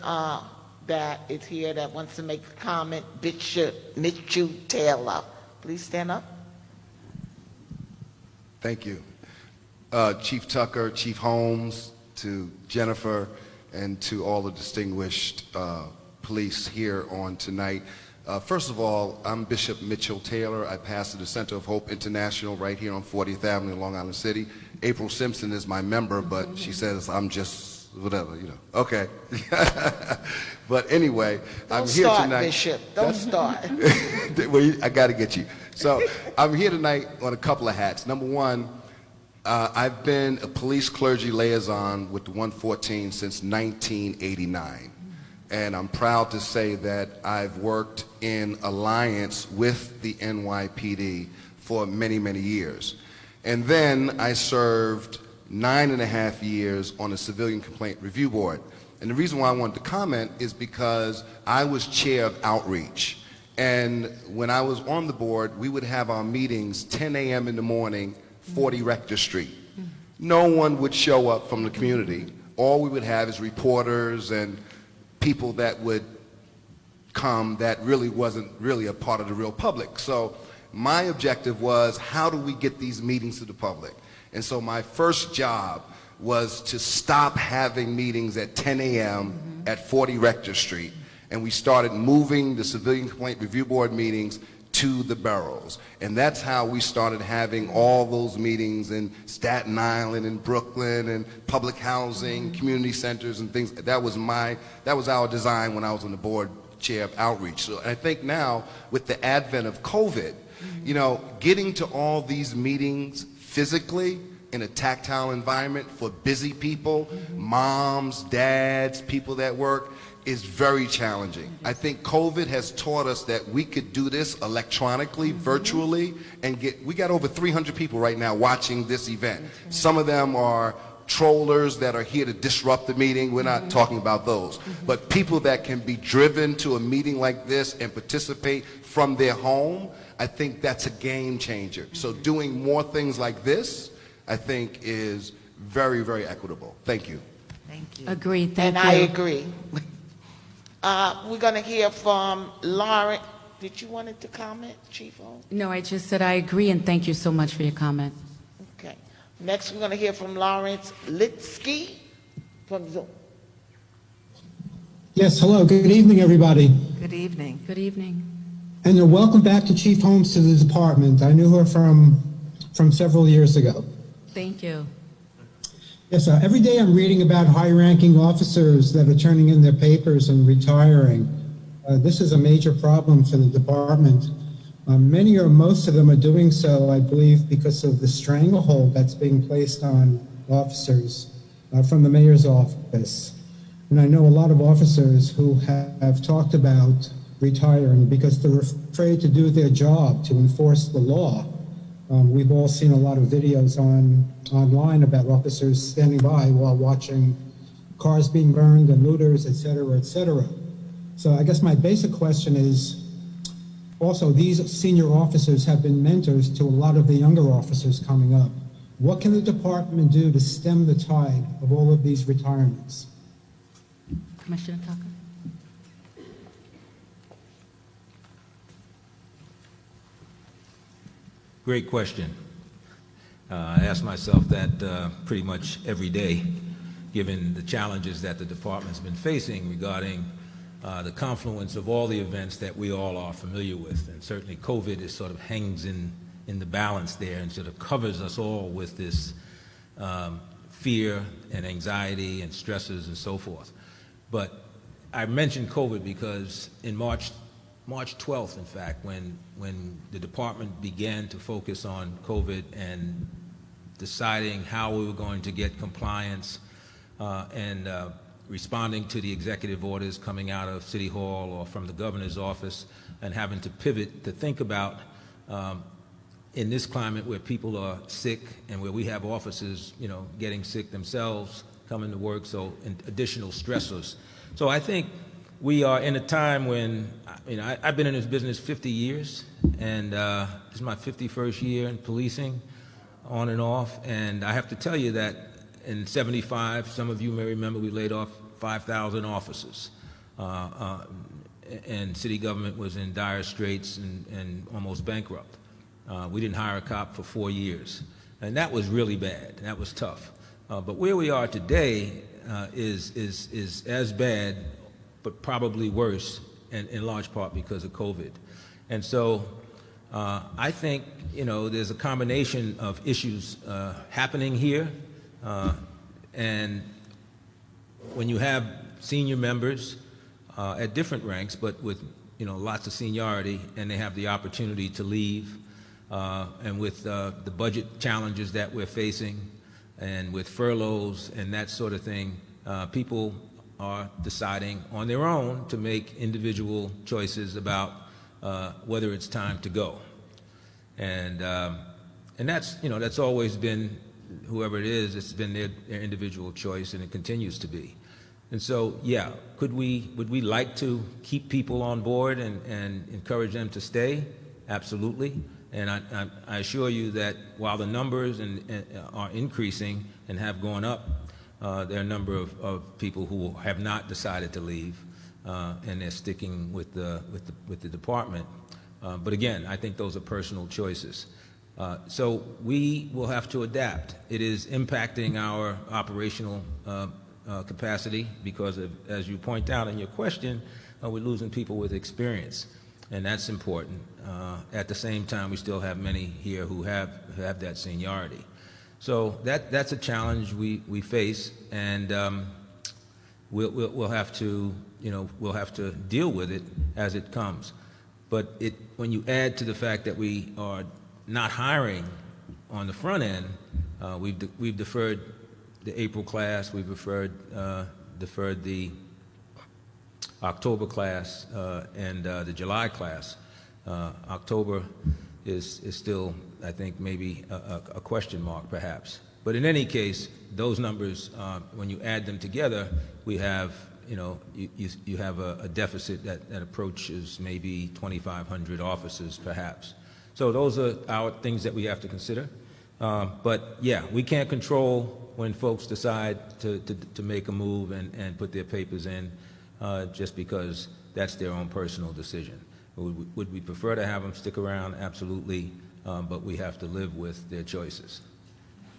that is here that wants to make a comment, Mitchell Taylor. Please stand up.
Thank you. Chief Tucker, Chief Holmes, to Jennifer, and to all the distinguished police here on tonight. First of all, I'm Bishop Mitchell Taylor. I pastor the Center of Hope International right here on 40th Avenue in Long Island City. April Simpson is my member, but she says I'm just whatever, Okay. But anyway, I'm here tonight.
Bishop. Don't start.
Well, I got to get you. So I'm here tonight on a couple of hats. Number one, I've been a police clergy liaison with the 114 since 1989. And I'm proud to say that I've worked in alliance with the NYPD for many, many years. And then I served 9.5 years on the Civilian Complaint Review Board. And the reason why I wanted to comment is because I was chair of outreach. And when I was on the board, we would have our meetings 10 a.m. in the morning, 40 Rector Street. No one would show up from the community. All we would have is reporters and people that would come that really wasn't really a part of the real public. So my objective was, how do we get these meetings to the public? And so my first job was to stop having meetings at 10 a.m. at 40 Rector Street. And we started moving the Civilian Complaint Review Board meetings to the boroughs. And that's how we started having all those meetings in Staten Island and Brooklyn and public housing, community centers and things. That was our design when I was on the board chair of outreach. So I think now with the advent of COVID, you know, getting to all these meetings physically in a tactile environment for busy people, moms, dads, people that work, is very challenging. I think COVID has taught us that we could do this electronically, virtually, and we got over 300 people right now watching this event. Some of them are trollers that are here to disrupt the meeting. We're not talking about those. But people that can be driven to a meeting like this and participate from their home, I think that's a game changer. So doing more things like this, I think, is very, very equitable. Thank you.
Thank you.
Agreed. Thank
And
you.
I agree. We're going to hear from Lauren. Did you want to comment, Chief Holmes?
No, I just said I agree, and thank you so much for your comment.
Okay. Next, we're going to hear from Lawrence Litsky from Zoom.
Yes, hello. Good evening, everybody.
Good evening.
Good evening.
And welcome back to Chief Holmes to the department. I knew her from several years ago.
Thank you.
Yes, every day I'm reading about high-ranking officers that are turning in their papers and retiring. This is a major problem for the department. Many or most of them are doing so, I believe, because of the stranglehold that's being placed on officers from the mayor's office. And I know a lot of officers who have talked about retiring because they're afraid to do their job, to enforce the law. We've all seen a lot of videos online about officers standing by while watching cars being burned and looters, et cetera, et cetera. So I guess my basic question is, also these senior officers have been mentors to a lot of the younger officers coming up. What can the department do to stem the tide of all of these retirements?
Commissioner Tucker.
Great question. I ask myself that pretty much every day, given the challenges that the department's been facing regarding the confluence of all the events that we all are familiar with. And certainly COVID is sort of hangs in the balance there and sort of covers us all with this fear and anxiety and stresses and so forth. But I mentioned COVID because in March 12th, in fact, when the department began to focus on COVID and deciding how we were going to get compliance and responding to the executive orders coming out of City Hall or from the governor's office, and having to pivot to think about in this climate where people are sick and where we have officers, you know, getting sick themselves, coming to work, so additional stressors. So I think we are in a time when, you know, I've been in this business 50 years, and this is my 51st year in policing, on and off, and I have to tell you that in '75, some of you may remember, we laid off 5,000 officers, and city government was in dire straits and almost bankrupt. We didn't hire a cop for 4 years, and that was really bad. That was tough. But where we are today is as bad, but probably worse, and in large part because of COVID. And so I think, you know, there's a combination of issues happening here, and when you have senior members at different ranks, but with, you know, lots of seniority, and they have the opportunity to leave, and with the budget challenges that we're facing, and with furloughs and that sort of thing, people are deciding on their own to make individual choices about whether it's time to go. And that's, that's always been, whoever it is, it's been their individual choice, and it continues to be. And so, yeah, would we like to keep people on board and encourage them to stay? Absolutely. And I assure you that while the numbers are increasing and have gone up, there are a number of people who have not decided to leave, and they're sticking with the department. But again, I think those are personal choices. So we will have to adapt. It is impacting our operational capacity because, as you point out in your question, we're losing people with experience, and that's important. At the same time, we still have many here who have that seniority. So that's a challenge we face, and we'll have to deal with it as it comes. But when you add to the fact that we are not hiring on the front end, we've deferred the April class, we've deferred the October class and the July class. October is still, I think, maybe a question mark, perhaps. But in any case, those numbers, when you add them together, we have, you have a deficit that approaches maybe 2,500 officers, perhaps. So those are our things that we have to consider. But yeah, we can't control when folks decide to make a move and put their papers in just because that's their own personal decision. Would we prefer to have them stick around? Absolutely, but we have to live with their choices.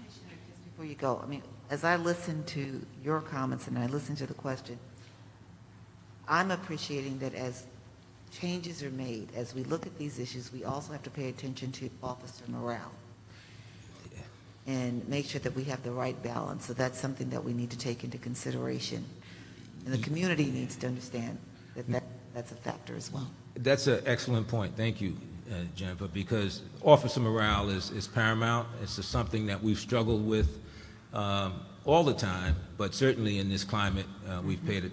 Just before you go, as I listen to your comments and I listen to the question, I'm appreciating that as changes are made, as we look at these issues, we also have to pay attention to officer morale and make sure that we have the right balance. So that's something that we need to take into consideration. And the community needs to understand that that's a factor as well.
That's an excellent point. Thank you, Jennifer, because officer morale is paramount. It's just something that we've struggled with all the time, but certainly in this climate, we've paid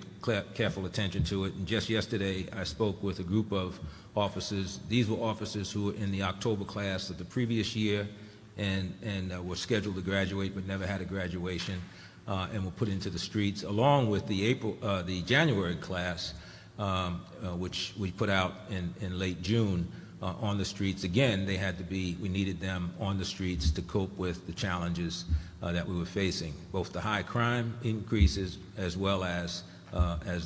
careful attention to it. And just yesterday, I spoke with a group of officers. These were officers who were in the October class of the previous year and were scheduled to graduate but never had a graduation and were put into the streets, along with the January class, which we put out in late June on the streets. Again, we needed them on the streets to cope with the challenges that we were facing, both the high crime increases as well as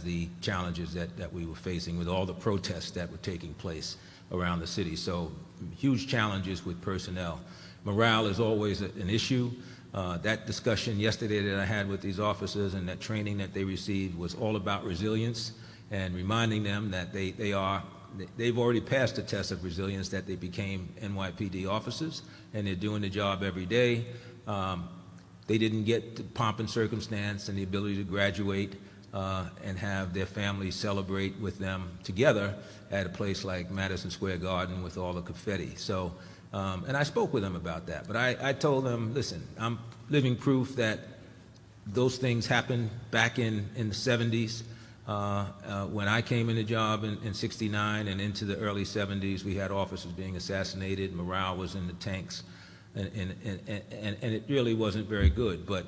the challenges that we were facing with all the protests that were taking place around the city. So huge challenges with personnel. Morale is always an issue. That discussion yesterday that I had with these officers and that training that they received was all about resilience and reminding them that they've already passed the test of resilience, that they became NYPD officers and they're doing the job every day. They didn't get the pomp and circumstance and the ability to graduate and have their families celebrate with them together at a place like Madison Square Garden with all the confetti. So, and I spoke with them about that, but I told them, listen, I'm living proof that those things happened back in the 70s. When I came in the job in 69 and into the early 70s, we had officers being assassinated, morale was in the tanks, and it really wasn't very good. But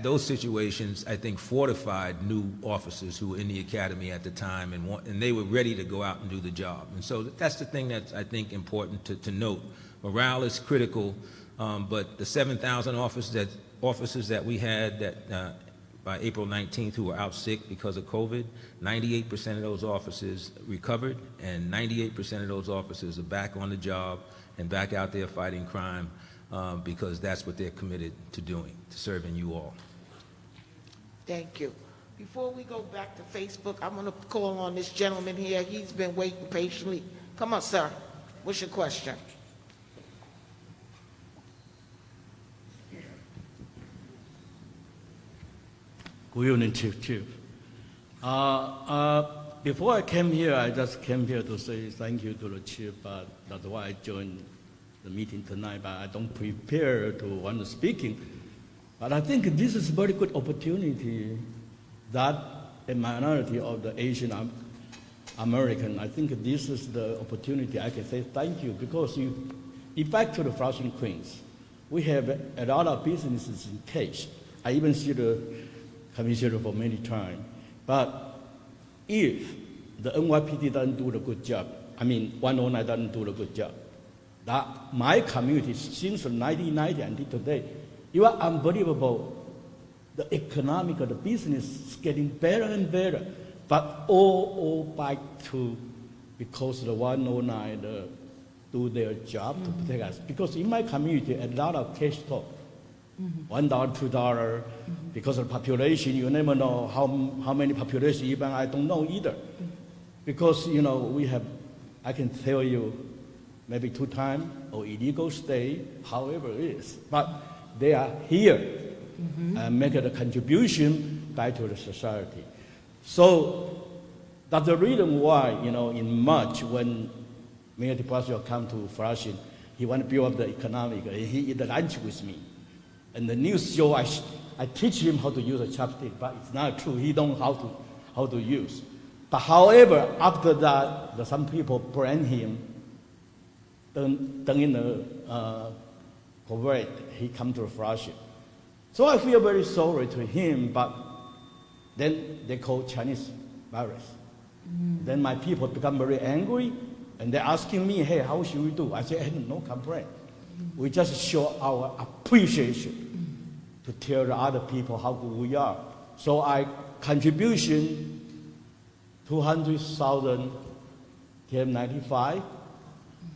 those situations, I think, fortified new officers who were in the academy at the time, and they were ready to go out and do the job. And so that's the thing that's, I think, important to note. Morale is critical, but the 7,000 officers that we had that by April 19th who were out sick because of COVID, 98% of those officers recovered, and 98% of those officers are back on the job and back out there fighting crime because that's what they're committed to doing, to serving you all.
Thank you. Before we go back to Facebook, I'm going to call on this gentleman here. He's been waiting patiently. Come on, sir. What's your question?
Good evening, Chief. Before I came here, I just came here to say thank you to the Chief. That's why I joined the meeting tonight, but I don't prepare to want to speaking. But I think this is a very good opportunity that a minority of the Asian American, I think this is the opportunity I can say thank you, because if back to the Flushing Queens, we have a lot of businesses in cash. I even see the commissioner for many times. But if the NYPD doesn't do the good job, 109 doesn't do the good job, that my community, since 1990 until today, you are unbelievable. The economic, the business is getting better and better, but all back to because the 109 do their job to protect us. Because in my community, a lot of cash talk, $1, $2, because of the population, you never know how many population, even I don't know either. Because, we have, I can tell you, maybe 2 times or illegal stay, however it is. But they are here and make a contribution back to the society. So that's the reason why, in March, when Mayor de Blasio come to Flushing, he want to build up the economic, and he eat lunch with me. And the news show, I teach him how to use a chopstick, but it's not true. He don't know how to use. But however, after that, some people brand him, then in the corporate, he come to Flushing. So I feel very sorry to him, but then they call Chinese virus. Then my people become very angry, and they're asking me, hey, how should we do? I say, hey, no complaint. We just show our appreciation to tell the other people how good we are. So I contribution 200,000 KM95,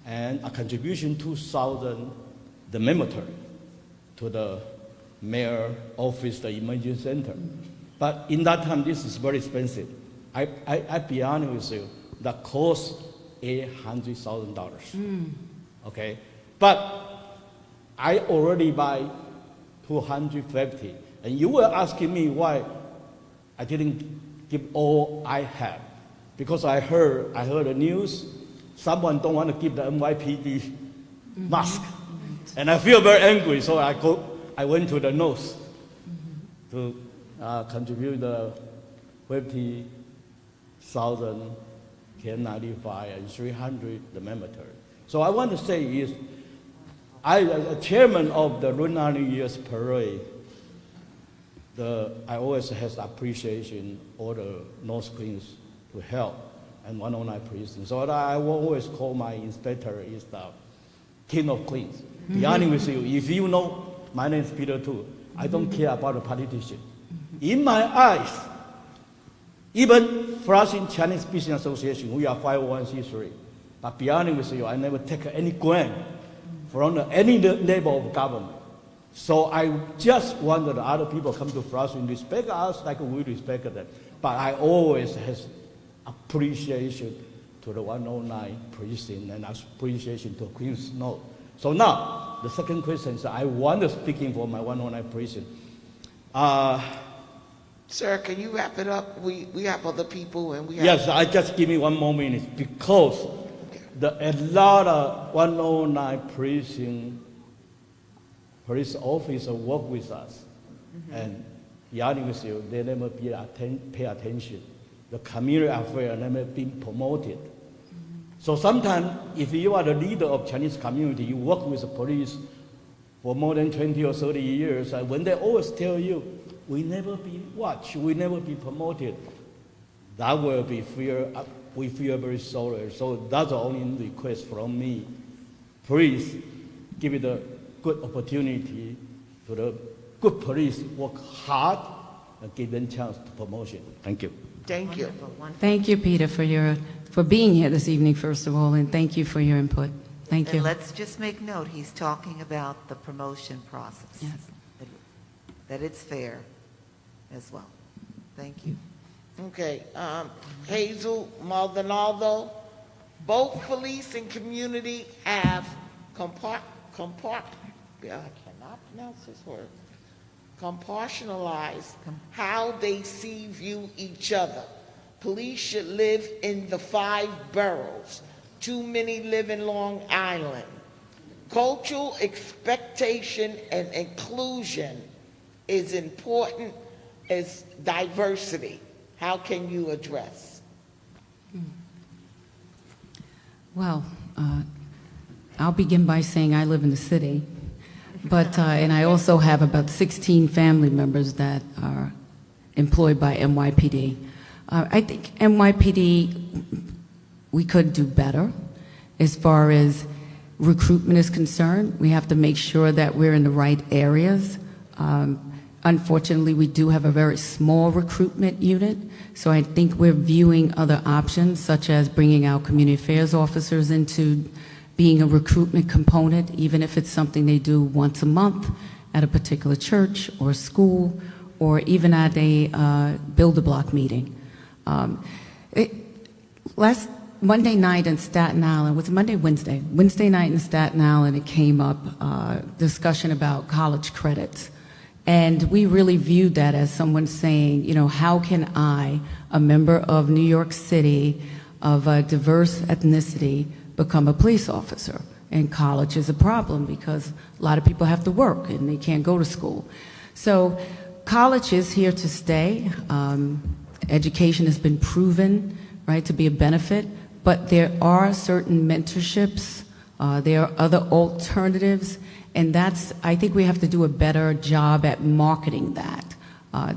and a contribution 2,000 the military to the mayor office, the emergency center. But in that time, this is very expensive. I be honest with you, that cost $800,000. Okay, but I already buy 250, and you were asking me why I didn't give all I have, because I heard the news. Someone don't want to give the NYPD mask, and I feel very angry. So I went to the north to contribute the 50,000 KN95 and 300 the military. So I want to say is, as chairman of the Lunar New Year's Parade, I always have appreciation all the North Queens to help and 109 precinct. So I will always call my inspector is the King of Queens. Be honest with you, if you know, my name is Peter too. I don't care about the politician. In my eyes, even Flushing Chinese Business Association, we are 501c3. But be honest with you, I never take any grant from any level of government. So I just want that other people come to Flushing, respect us like we respect them. But I always have appreciation to the 109 precinct and appreciation to Queens North. So now, the second question is, I want to speaking for my 109 precinct.
Sir, can you wrap it up? We have other people and we have...
Yes, I just give me 1 more minute, because a lot of 109 precinct police officers work with us. And be honest with you, they never pay attention. The community affairs never been promoted. So sometimes, if you are the leader of Chinese community, you work with the police for more than 20 or 30 years, and when they always tell you, we never be watched, we never be promoted, that will be we feel very sorry. So that's the only request from me. Please give it a good opportunity to the good police, work hard and give them chance to promotion. Thank you.
Thank you.
Thank you, Peter, for being here this evening, first of all, and thank you for your input. Thank you.
And let's just make note, he's talking about the promotion process.
Yes.
That it's fair as well. Thank you.
Okay, Hazel Maldonado, both police and community have I cannot pronounce this word, compartmentalized how they see, view each other. Police should live in the 5 boroughs. Too many live in Long Island. Cultural expectation and inclusion is important as diversity? How can you address?
Well, I'll begin by saying I live in the city, but and I also have about 16 family members that are employed by NYPD. I think NYPD, we could do better as far as recruitment is concerned. We have to make sure that we're in the right areas. Unfortunately, we do have a very small recruitment unit, so I think we're viewing other options, such as bringing our community affairs officers into being a recruitment component, even if it's something they do once a month at a particular church or school, or even at a build-a-block meeting. Last Monday night in Staten Island, was it Monday, Wednesday? Wednesday night in Staten Island, it came up, discussion about college credits. And we really viewed that as someone saying, you know, how can I, a member of New York City, of a diverse ethnicity, become a police officer? And college is a problem because a lot of people have to work and they can't go to school. So college is here to stay. Education has been proven, right, to be a benefit, but there are certain mentorships, there are other alternatives, and that's, I think we have to do a better job at marketing that.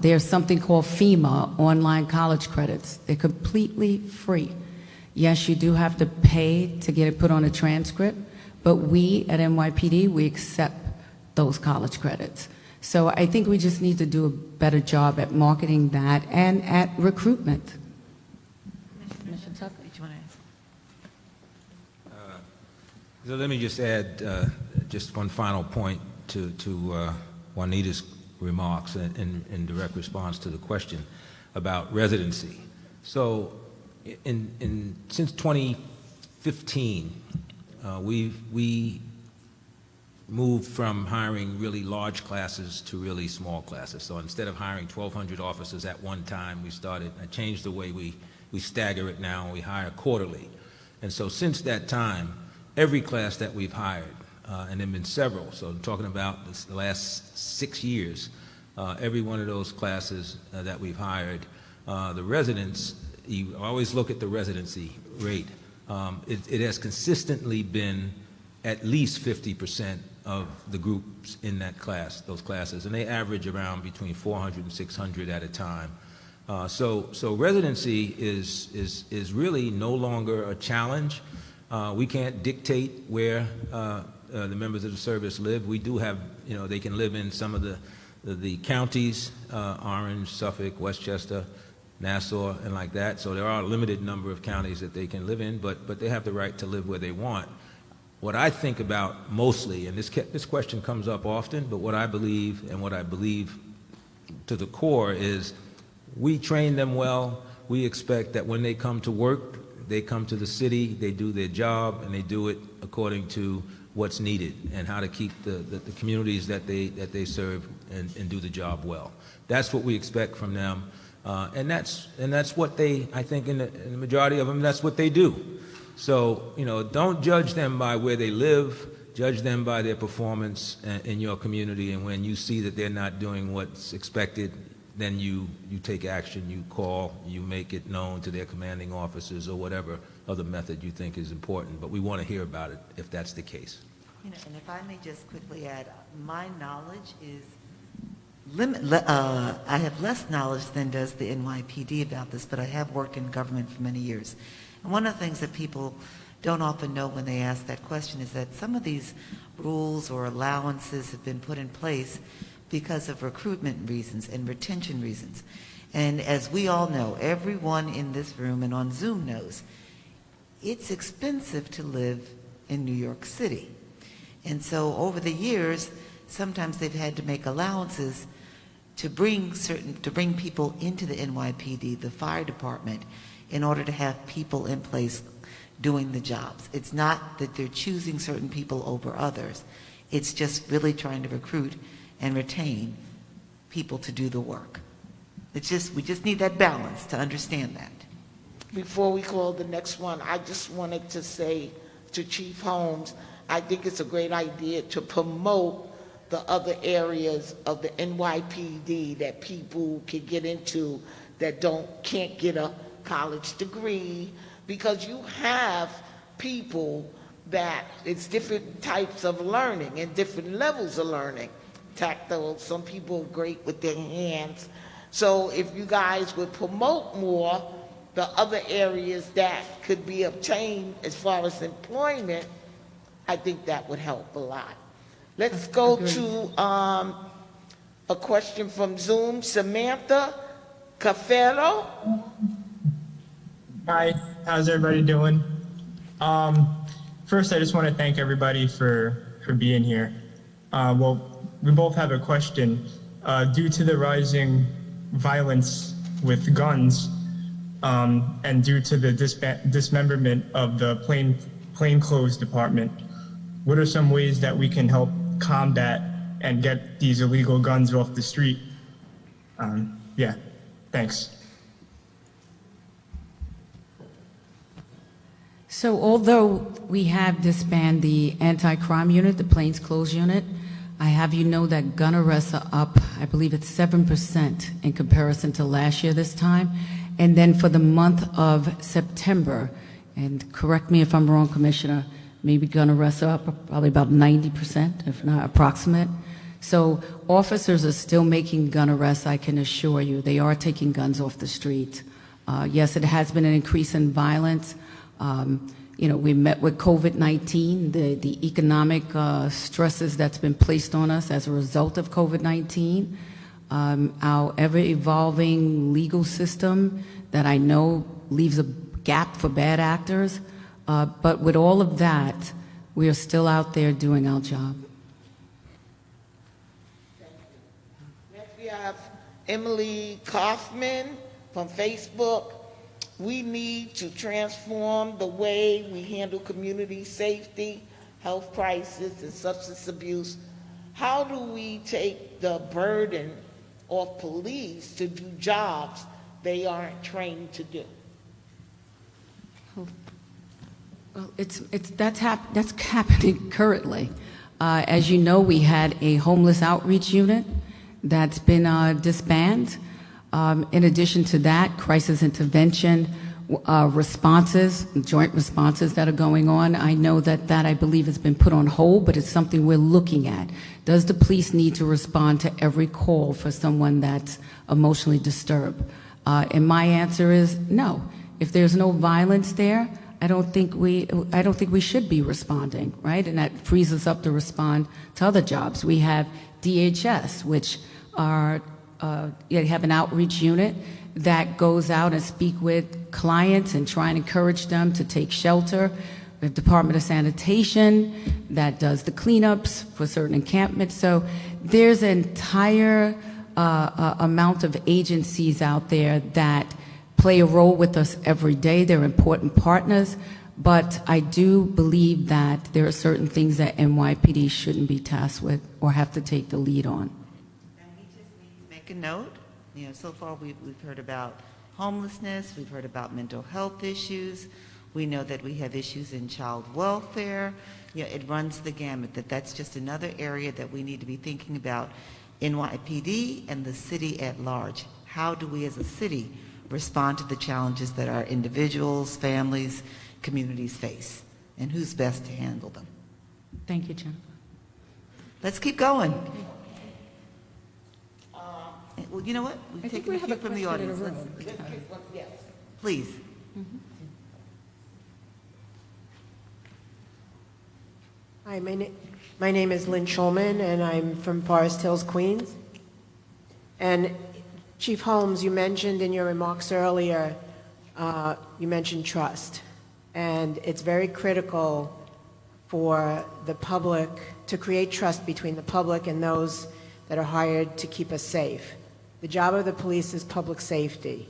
There's something called FEMA, online college credits. They're completely free. Yes, you do have to pay to get it put on a transcript, but we at NYPD, we accept those college credits. So I think we just need to do a better job at marketing that and at recruitment.
Commissioner Tucker, did you want to ask?
So let me just add just one final point to Juanita's remarks in direct response to the question about residency. So since 2015, we moved from hiring really large classes to really small classes. So instead of hiring 1,200 officers at one time, I changed the way we stagger it now, and we hire quarterly. And so since that time, every class that we've hired, and there have been several, so I'm talking about the last 6 years, every one of those classes that we've hired, the residents, you always look at the residency rate. It has consistently been at least 50% of the groups in that class, those classes, and they average around between 400 and 600 at a time. So residency is really no longer a challenge. We can't dictate where the members of the service live. We do have, you know, they can live in some of the counties, Orange, Suffolk, Westchester, Nassau, and like that. So there are a limited number of counties that they can live in, but they have the right to live where they want. What I think about mostly, and this question comes up often, but what I believe and what I believe to the core is we train them well. We expect that when they come to work, they come to the city, they do their job, and they do it according to what's needed and how to keep the communities that they serve and do the job well. That's what we expect from them, and that's what they, I think, in the majority of them, that's what they do. So, you know, don't judge them by where they live, judge them by their performance in your community, and when you see that they're not doing what's expected, then you take action, you call, you make it known to their commanding officers or whatever other method you think is important. But we want to hear about it if that's the case.
You know, and if I may just quickly add, my knowledge is I have less knowledge than does the NYPD about this, but I have worked in government for many years. And one of the things that people don't often know when they ask that question is that some of these rules or allowances have been put in place because of recruitment reasons and retention reasons. And as we all know, everyone in this room and on Zoom knows, it's expensive to live in New York City. And so over the years, sometimes they've had to make allowances to bring people into the NYPD, the fire department, in order to have people in place doing the jobs. It's not that they're choosing certain people over others. It's just really trying to recruit and retain people to do the work. We just need that balance to understand that.
Before we call the next one, I just wanted to say to Chief Holmes, I think it's a great idea to promote the other areas of the NYPD that people can get into that can't get a college degree, because you have people that it's different types of learning and different levels of learning. Tactile, some people are great with their hands. So if you guys would promote more the other areas that could be obtained as far as employment, I think that would help a lot. Let's go to a question from Zoom. Samantha Cafero.
Hi, how's everybody doing? First, I just want to thank everybody for being here. Well, we both have a question. Due to the rising violence with guns, and due to the dismemberment of the plainclothes department, what are some ways that we can help combat and get these illegal guns off the street? Yeah, thanks.
So although we have disbanded the anti-crime unit, the plainclothes unit, I have you know that gun arrests are up, I believe it's 7% in comparison to last year this time. And then for the month of September, and correct me if I'm wrong, Commissioner, maybe gun arrests are up probably about 90%, if not approximate. So officers are still making gun arrests, I can assure you. They are taking guns off the street. Yes, it has been an increase in violence. You know, we met with COVID-19, the economic stresses that's been placed on us as a result of COVID-19, our ever-evolving legal system that I know leaves a gap for bad actors. But with all of that, we are still out there doing our job.
Next we have Emily Kaufman from Facebook. We need to transform the way we handle community safety, health crisis, and substance abuse. How do we take the burden off police to do jobs they aren't trained to do?
Well, that's happening currently. As you know, we had a homeless outreach unit that's been disbanded. In addition to that, crisis intervention responses, joint responses that are going on. I know that I believe has been put on hold, but it's something we're looking at. Does the police need to respond to every call for someone that's emotionally disturbed? And my answer is no. If there's no violence there, I don't think we should be responding, right? And that frees us up to respond to other jobs. We have DHS, which are have an outreach unit that goes out and speak with clients and try and encourage them to take shelter. We have Department of Sanitation that does the cleanups for certain encampments. So there's an entire amount of agencies out there that play a role with us every day. They're important partners, but I do believe that there are certain things that NYPD shouldn't be tasked with or have to take the lead on.
Make a note. You know, so far we've heard about homelessness, we've heard about mental health issues, we know that we have issues in child welfare. You know, it runs the gamut. That's just another area that we need to be thinking about, NYPD and the city at large. How do we as a city respond to the challenges that our individuals, families, communities face, and who's best to handle them?
Thank you, Jennifer.
Let's keep going. Well, you know what? We've taken a few from the audience.
Yes.
Please.
Hi, my name is Lynn Schulman, and I'm from Forest Hills, Queens. And Chief Holmes, you mentioned in your remarks earlier, you mentioned trust. And it's very critical for the public to create trust between the public and those that are hired to keep us safe. The job of the police is public safety.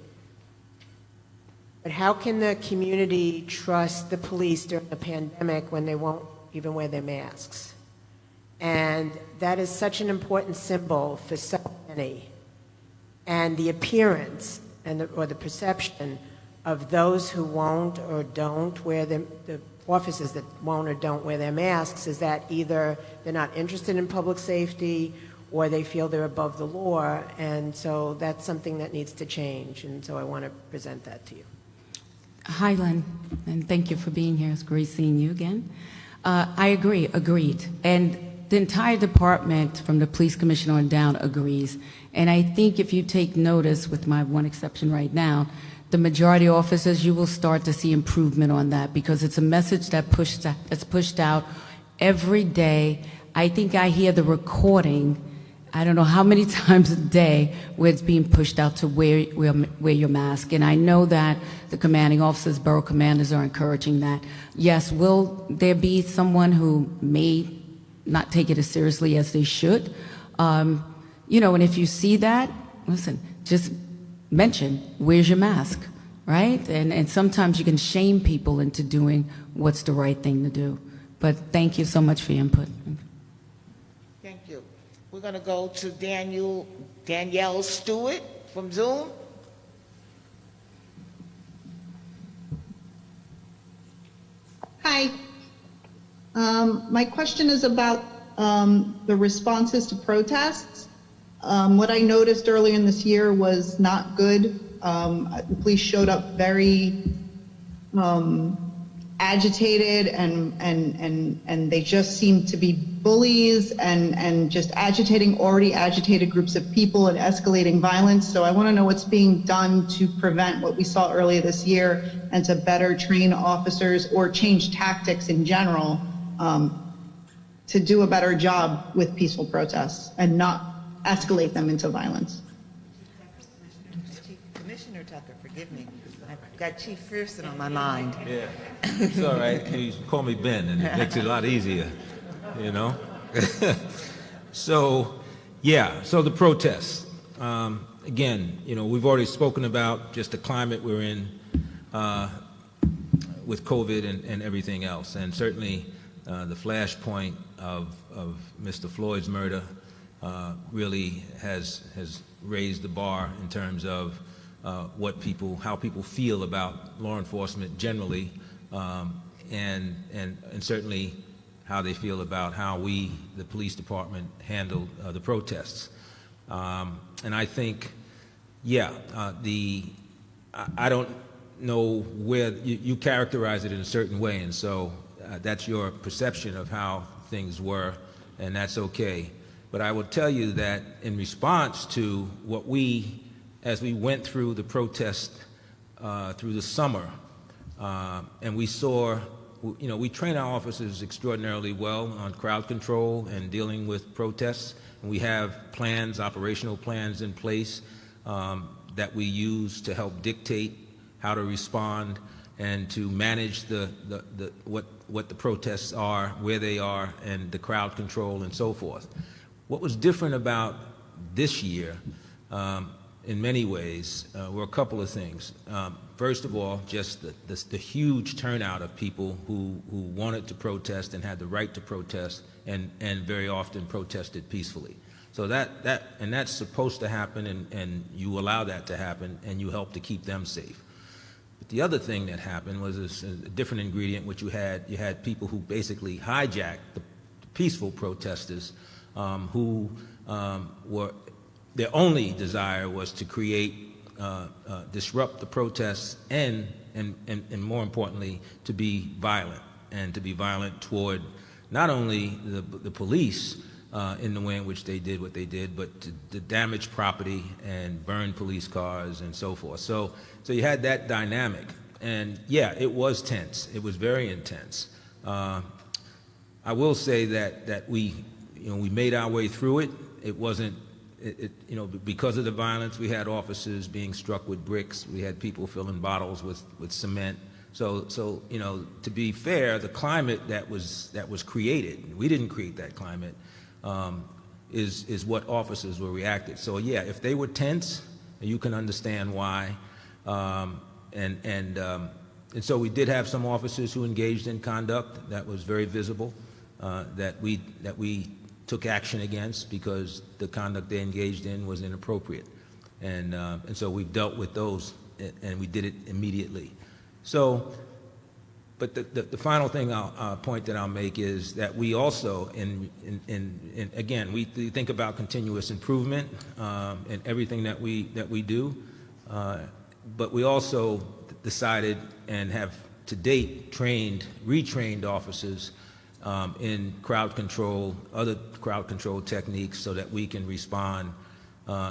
But how can the community trust the police during the pandemic when they won't even wear their masks? And that is such an important symbol for so many. And the appearance and or the perception of those who won't or don't wear the officers that won't or don't wear their masks is that either they're not interested in public safety or they feel they're above the law, and so that's something that needs to change, and so I want to present that to you.
Hi, Len, and thank you for being here. It's great seeing you again. I agree, agreed. And the entire department, from the police commissioner on down, agrees. And I think if you take notice, with my one exception right now, the majority of officers, you will start to see improvement on that, because it's a message that's pushed out every day. I think I hear the recording, I don't know how many times a day, where it's being pushed out to wear your mask. And I know that the commanding officers, borough commanders are encouraging that. Yes, will there be someone who may not take it as seriously as they should? You know, and if you see that, listen, just mention, where's your mask, right? And sometimes you can shame people into doing what's the right thing to do. But thank you so much for your input.
Thank you. We're going to go to Danielle Stewart from Zoom.
Hi. My question is about the responses to protests. What I noticed earlier in this year was not good. The police showed up very agitated, and they just seemed to be bullies and just agitating already agitated groups of people and escalating violence. So I want to know what's being done to prevent what we saw earlier this year and to better train officers or change tactics in general to do a better job with peaceful protests and not escalate them into violence.
Commissioner Tucker, forgive me. I've got Chief Fearson on my mind.
Yeah, it's all right. You call me Ben, and it makes it a lot easier, you know? So the protests. Again, you know, we've already spoken about just the climate we're in with COVID and everything else, and certainly the flashpoint of Mr. Floyd's murder really has raised the bar in terms of how people feel about law enforcement generally, and certainly how they feel about how we, the police department, handled the protests. And I think, I don't know where you characterize it in a certain way, and so that's your perception of how things were, and that's okay. But I will tell you that in response to what as we went through the protest through the summer, and we saw, you know, we train our officers extraordinarily well on crowd control and dealing with protests, and we have plans, operational plans in place that we use to help dictate how to respond and to manage what the protests are, where they are, and the crowd control and so forth. What was different about this year, in many ways, were a couple of things. First of all, just the huge turnout of people who wanted to protest and had the right to protest, and very often protested peacefully. So that's supposed to happen, and you allow that to happen, and you help to keep them safe. But the other thing that happened was a different ingredient, which you had people who basically hijacked the peaceful protesters, who their only desire was to disrupt the protests and more importantly, to be violent, and to be violent toward not only the police in the way in which they did what they did, but to damage property and burn police cars and so forth. So you had that dynamic, and yeah, it was tense. It was very intense. I will say that we made our way through it. It wasn't, because of the violence, we had officers being struck with bricks. We had people filling bottles with cement. So to be fair, the climate that was created, we didn't create that climate, is what officers were reacting. So yeah, if they were tense, you can understand why. And so we did have some officers who engaged in conduct that was very visible, that we took action against because the conduct they engaged in was inappropriate. And so we've dealt with those, and we did it immediately. So, But the final thing point that I'll make is that we also, again, we think about continuous improvement in everything that we do, but we also decided and have to date retrained officers in crowd control, other crowd control techniques, so that we can respond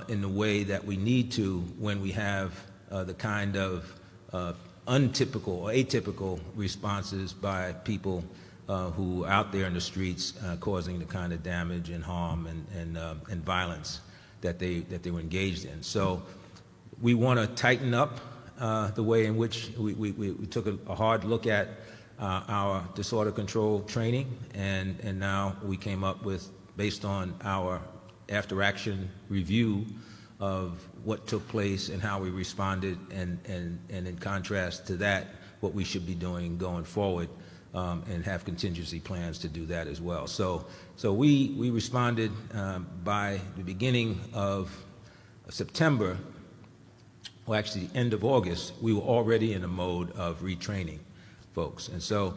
in the way that we need to when we have the kind of untypical or atypical responses by people who are out there in the streets causing the kind of damage and harm and violence that they were engaged in. So we want to tighten up the way in which we took a hard look at our disorder control training, and now we came up with, based on our after-action review of what took place and how we responded, and in contrast to that, what we should be doing going forward, and have contingency plans to do that as well. So we responded by the beginning of September, well, actually the end of August, we were already in a mode of retraining folks. And so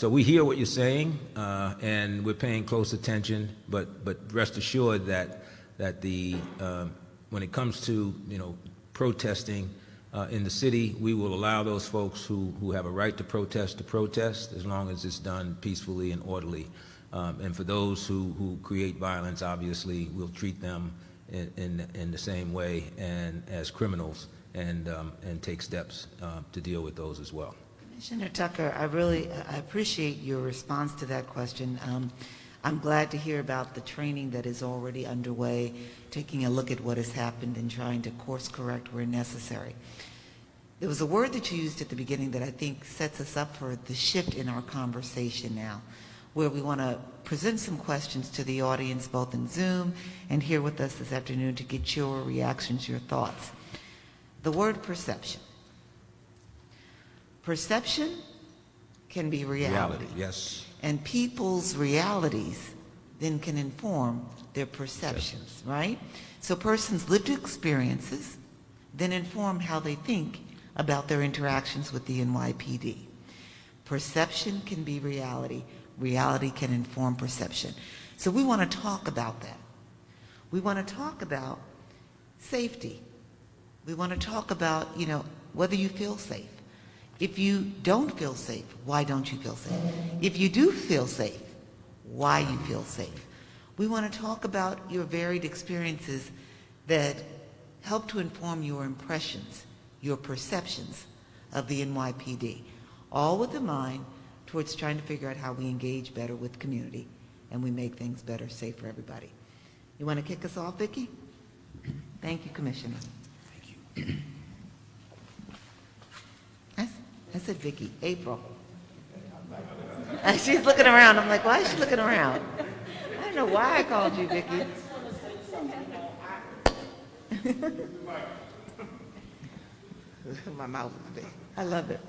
we hear what you're saying, and we're paying close attention, but rest assured that when it comes to protesting in the city, we will allow those folks who have a right to protest, as long as it's done peacefully and orderly. And for those who create violence, obviously, we'll treat them in the same way and as criminals, and take steps to deal with those as well.
Commissioner Tucker, I appreciate your response to that question. I'm glad to hear about the training that is already underway, taking a look at what has happened and trying to course correct where necessary. There was a word that you used at the beginning that I think sets us up for the shift in our conversation now, where we want to present some questions to the audience, both in Zoom and here with us this afternoon, to get your reactions, your thoughts. The word perception. Perception can be reality.
Yes.
And people's realities then can inform their perceptions, right? So persons' lived experiences then inform how they think about their interactions with the NYPD. Perception can be reality. Reality can inform perception. So we want to talk about that. We want to talk about safety. We want to talk about, whether you feel safe. If you don't feel safe, why don't you feel safe? If you do feel safe, why you feel safe? We want to talk about your varied experiences that help to inform your impressions, your perceptions of the NYPD, all with a mind towards trying to figure out how we engage better with the community and we make things better, safe for everybody. You want to kick us off, Vicki? Thank you, Commissioner. Thank you. I said Vicki. April. She's looking around. I'm like, why is she looking around? I don't know why I called you Vicki.
My mouth is big.
I love it.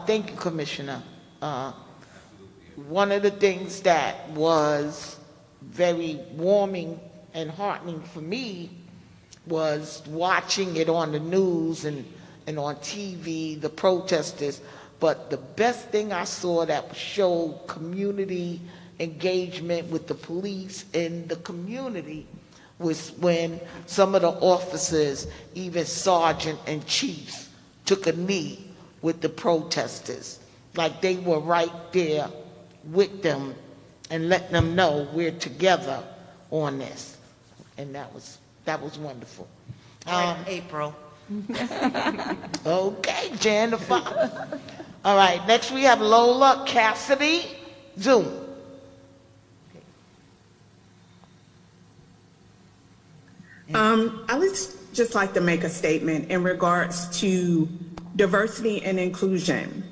Thank you, Commissioner. One of the things that was very warming and heartening for me was watching it on the news and on TV, the protesters. But the best thing I saw that showed community engagement with the police and the community was when some of the officers, even sergeant and chiefs, took a knee with the protesters. Like they were right there with them and letting them know we're together on this. And that was wonderful.
April.
Okay, Jennifer. All right, next we have Lola Cassidy, Zoom.
I would just like to make a statement in regards to diversity and inclusion.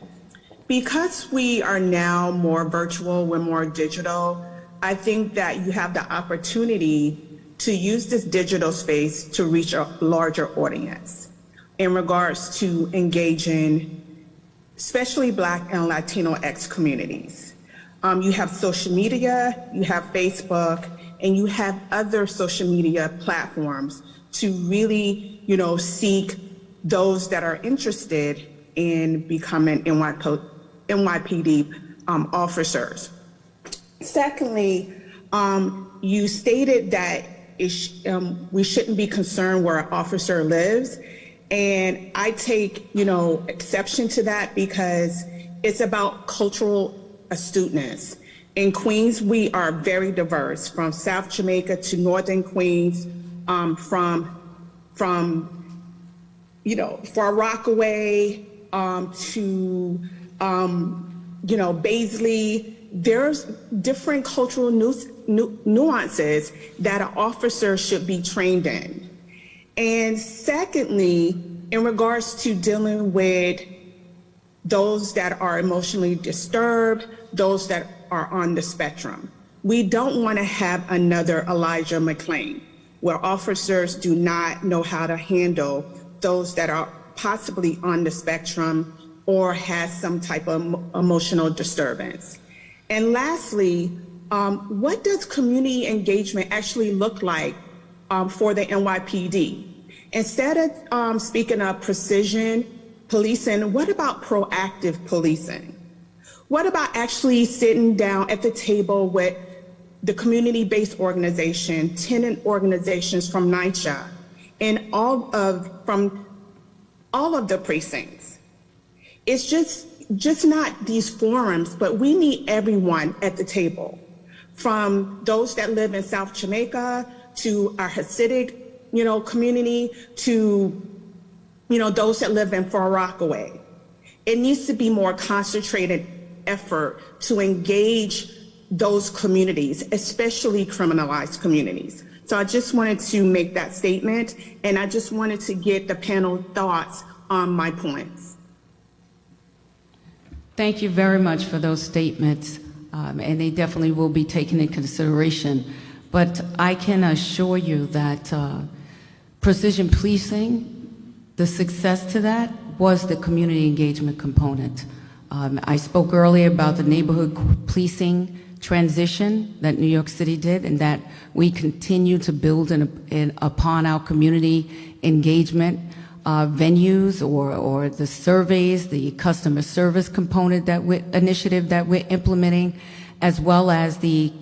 Because we are now more virtual, we're more digital, I think that you have the opportunity to use this digital space to reach a larger audience in regards to engaging, especially Black and Latinx communities. You have social media, you have Facebook, and you have other social media platforms to really, seek those that are interested in becoming NYPD officers. Secondly, you stated that we shouldn't be concerned where an officer lives, and I take, exception to that because it's about cultural astuteness. In Queens, we are very diverse, from South Jamaica to Northern Queens, from Far Rockaway to Baisley. There's different cultural nuances that an officer should be trained in. And secondly, in regards to dealing with those that are emotionally disturbed, those that are on the spectrum, we don't want to have another Elijah McClain, where officers do not know how to handle those that are possibly on the spectrum or has some type of emotional disturbance. And lastly, what does community engagement actually look like for the NYPD? Instead of speaking of precision policing, what about proactive policing? What about actually sitting down at the table with the community-based organization, tenant organizations from NYCHA, and from all of the precincts? It's just not these forums, but we need everyone at the table, from those that live in South Jamaica to our Hasidic, community to, those that live in Far Rockaway. It needs to be more concentrated effort to engage those communities, especially criminalized communities. So I just wanted to make that statement, and I just wanted to get the panel thoughts on my points.
Thank you very much for those statements, and they definitely will be taken into consideration. But I can assure you that precision policing, the success to that was the community engagement component. I spoke earlier about the neighborhood policing transition that New York City did, and that we continue to build upon our community engagement venues or the surveys, the customer service component initiative that we're implementing, as well as the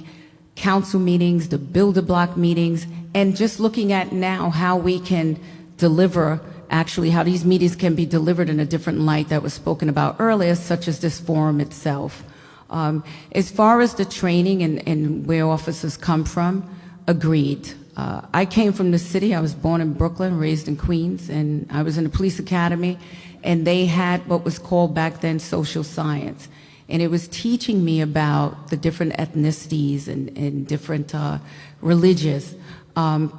council meetings, the build-a-block meetings, and just looking at now how we can deliver, actually how these meetings can be delivered in a different light that was spoken about earlier, such as this forum itself. As far as the training and where officers come from, agreed. I came from the city. I was born in Brooklyn, raised in Queens, and I was in the police academy, and they had what was called back then social science. And it was teaching me about the different ethnicities and different religious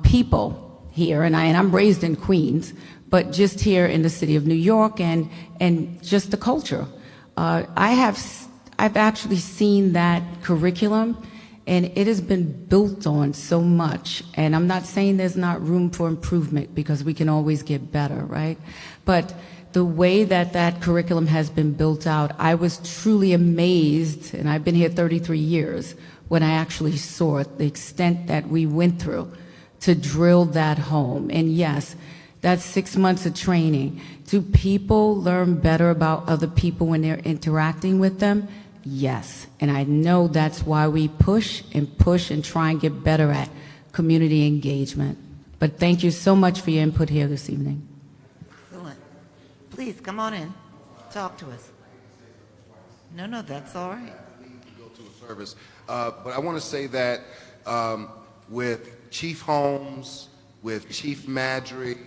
people here. And I'm raised in Queens, but just here in the city of New York and just the culture. I've actually seen that curriculum, and it has been built on so much. And I'm not saying there's not room for improvement, because we can always get better, right? But the way that that curriculum has been built out, I was truly amazed, and I've been here 33 years, when I actually saw it, the extent that we went through to drill that home. And yes, that's 6 months of training. Do people learn better about other people when they're interacting with them? Yes, and I know that's why we push and try and get better at community engagement. But thank you so much for your input here this evening.
Excellent. Please, come on in. Talk to us. No, that's all right. Go to a
service. But I want to say that with Chief Holmes, with Chief Madry,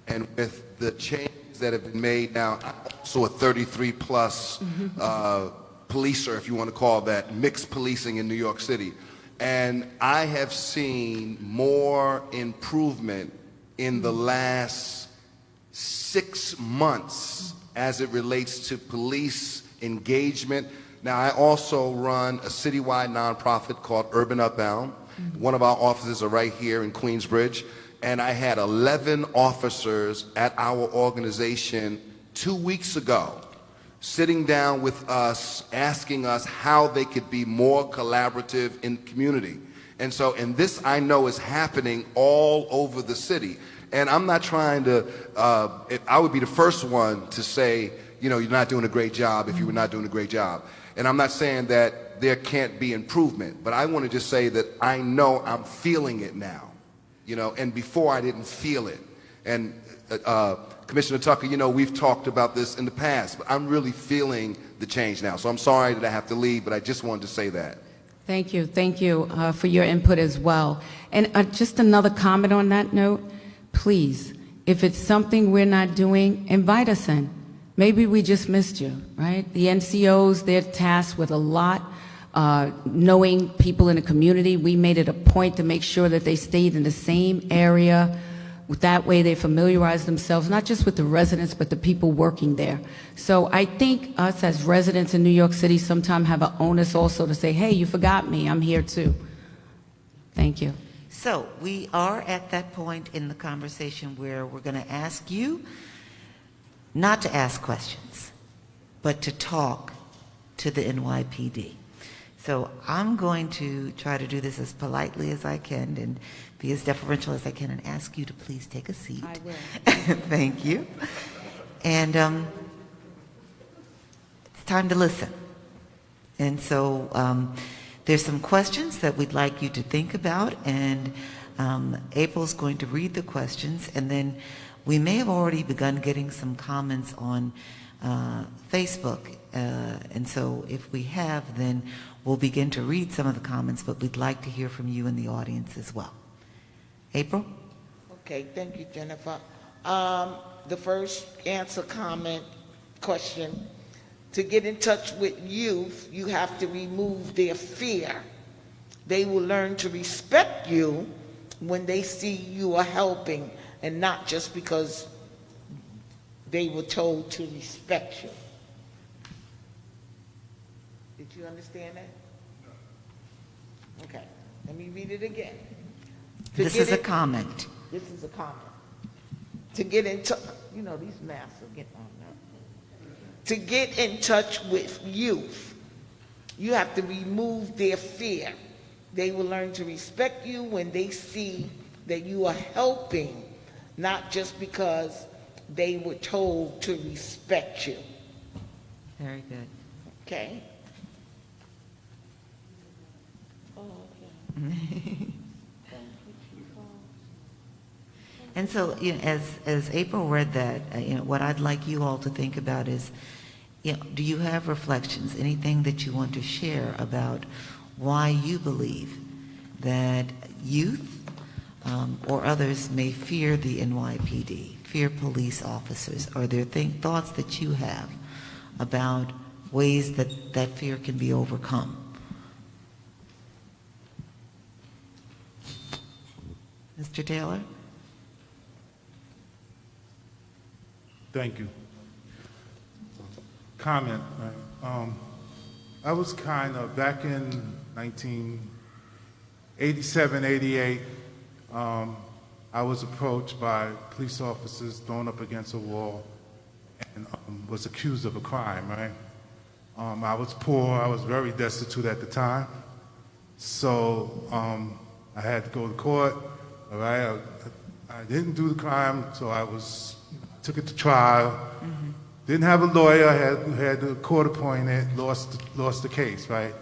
and with the changes that have been made now, I'm also a 33-plus policer, if you want to call that, mixed policing in New York City. And I have seen more improvement in the last 6 months as it relates to police engagement. Now, I also run a citywide nonprofit called Urban Upbound. One of our offices are right here in Queensbridge. And I had 11 officers at our organization 2 weeks ago sitting down with us, asking us how they could be more collaborative in community. And this I know is happening all over the city. And I'm not trying to, I would be the first one to say, you know, you're not doing a great job if you were not doing a great job. And I'm not saying that there can't be improvement, but I want to just say that I know I'm feeling it now, you know, and before I didn't feel it. And Commissioner Tucker, you know, we've talked about this in the past, but I'm really feeling the change now. So I'm sorry that I have to leave, but I just wanted to say that.
Thank you for your input as well. And just another comment on that note, please, if it's something we're not doing, invite us in. Maybe we just missed you, right? The NCOs, they're tasked with a lot, knowing people in the community. We made it a point to make sure that they stayed in the same area. That way they familiarize themselves, not just with the residents, but the people working there. So I think us as residents in New York City sometimes have an onus also to say, hey, you forgot me, I'm here too. Thank you.
So we are at that point in the conversation where we're going to ask you not to ask questions, but to talk to the NYPD. So I'm going to try to do this as politely as I can and be as deferential as I can and ask you to please take a seat.
I will.
Thank you. And it's time to listen. And so there's some questions that we'd like you to think about, and April's going to read the questions, and then we may have already begun getting some comments on Facebook. And so if we have, then we'll begin to read some of the comments, but we'd like to hear from you in the audience as well. April?
Okay, thank you, Jennifer. The first question, to get in touch with youth, you have to remove their fear. They will learn to respect you when they see you are helping, and not just because they were told to respect you. Did you understand that? No. Okay, let me read it again.
This is a comment.
This is a comment. To get in touch, you know, these masks are getting on now. To get in touch with youth, you have to remove their fear. They will learn to respect you when they see that you are helping, not just because they were told to respect you.
Very good.
Okay? Oh, okay.
And so, you know, as April read that, you know, what I'd like you all to think about is, you know, do you have reflections, anything that you want to share about why you believe that youth or others may fear the NYPD, fear police officers? Are there thoughts that you have about ways that that fear can be overcome? Mr. Taylor?
Thank you. Comment, right? I was kind of, back in 1987, 88, I was approached by police officers thrown up against a wall and was accused of a crime, right? I was poor, I was very destitute at the time, so I had to go to court, all right? I didn't do the crime, so took it to trial. Mm-hmm. Didn't have a lawyer, had the court appointed, lost the case, right?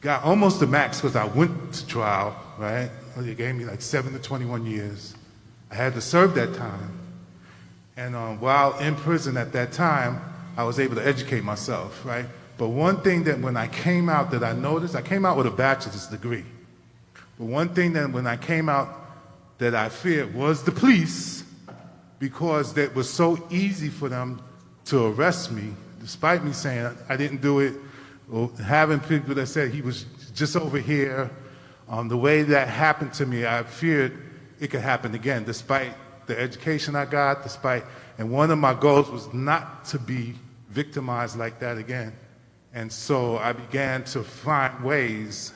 Got almost the max because I went to trial, right? They gave me like 7 to 21 years. I had to serve that time. And while in prison at that time, I was able to educate myself, right? But one thing that when I came out that I noticed, I came out with a bachelor's degree. But one thing that when I came out that I feared was the police, because it was so easy for them to arrest me, despite me saying I didn't do it, or having people that said he was just over here. The way that happened to me, I feared it could happen again, despite the education I got, and one of my goals was not to be victimized like that again. And so I began to find ways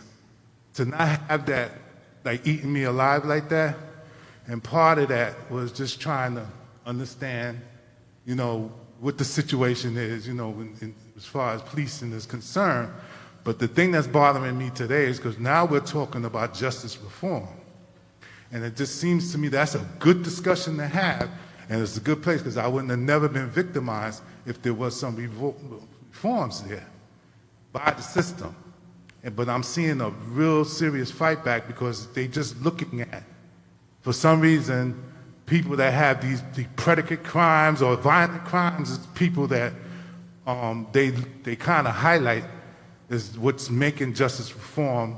to not have that, like, eating me alive like that. And part of that was just trying to understand, you know, what the situation is, you know, as far as policing is concerned. But the thing that's bothering me today is because now we're talking about justice reform. And it just seems to me that's a good discussion to have, and it's a good place, because I wouldn't have never been victimized if there was some reforms there by the system. But I'm seeing a real serious fight back because they just looking at, for some reason, people that have these predicate crimes or violent crimes is people that they kind of highlight as what's making justice reform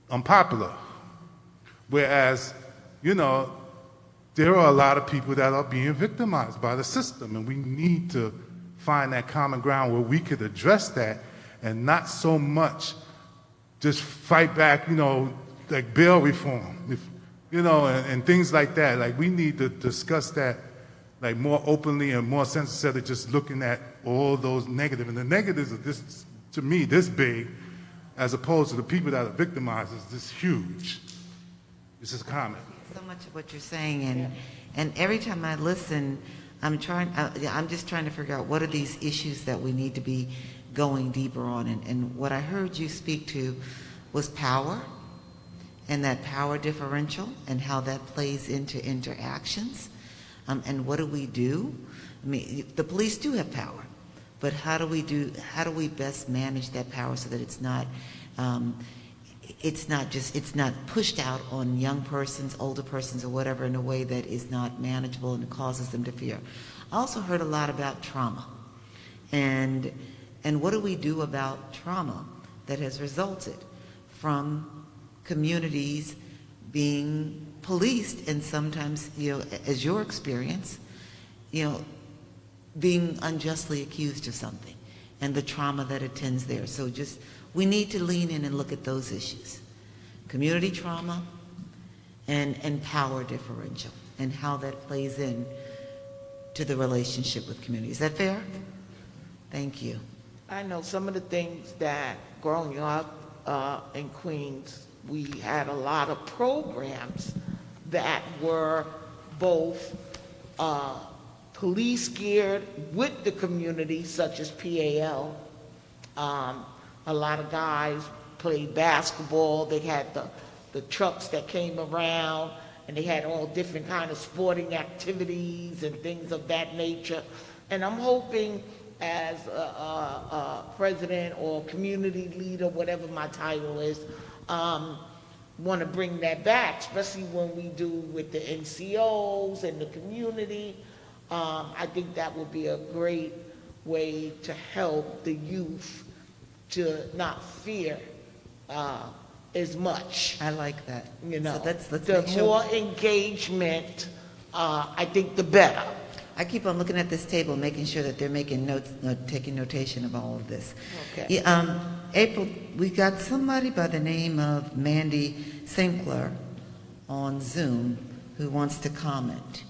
unpopular. Whereas, you know, there are a lot of people that are being victimized by the system, and we need to find that common ground where we could address that and not so much just fight back, you know, like bail reform, you know, and things like that. Like, we need to discuss that like more openly and more sensitive instead of just looking at all those negative. And the negatives are this, to me, this big, as opposed to the people that are victimized is this huge. This is a comment.
So much of what you're saying, and every time I listen, I'm just trying to figure out what are these issues that we need to be going deeper on. And what I heard you speak to was power, and that power differential, and how that plays into interactions. And what do we do? I mean, the police do have power, but how do we best manage that power so that it's not pushed out on young persons, older persons, or whatever in a way that is not manageable and it causes them to fear. I also heard a lot about trauma, and what do we do about trauma that has resulted from communities being policed, and sometimes, you know, as your experience, you know, being unjustly accused of something, and the trauma that attends there. So just, we need to lean in and look at those issues. Community trauma and power differential, and how that plays in to the relationship with community. Is that fair? Thank you.
I know some of the things that growing up in Queens, we had a lot of programs that were both police geared with the community, such as PAL. A lot of guys played basketball. They had the trucks that came around, and they had all different kind of sporting activities and things of that nature. And I'm hoping, as a president or community leader, whatever my title is, want to bring that back, especially when we do with the NCOs and the community. I think that would be a great way to help the youth to not fear as much.
I like that.
You know,
so let's
the
make sure.
more engagement, I think the better.
I keep on looking at this table, making sure that they're making notes, taking notation of all of this.
Okay.
Yeah, April, we got somebody by the name of Mandy Sinclair on Zoom who wants to comment.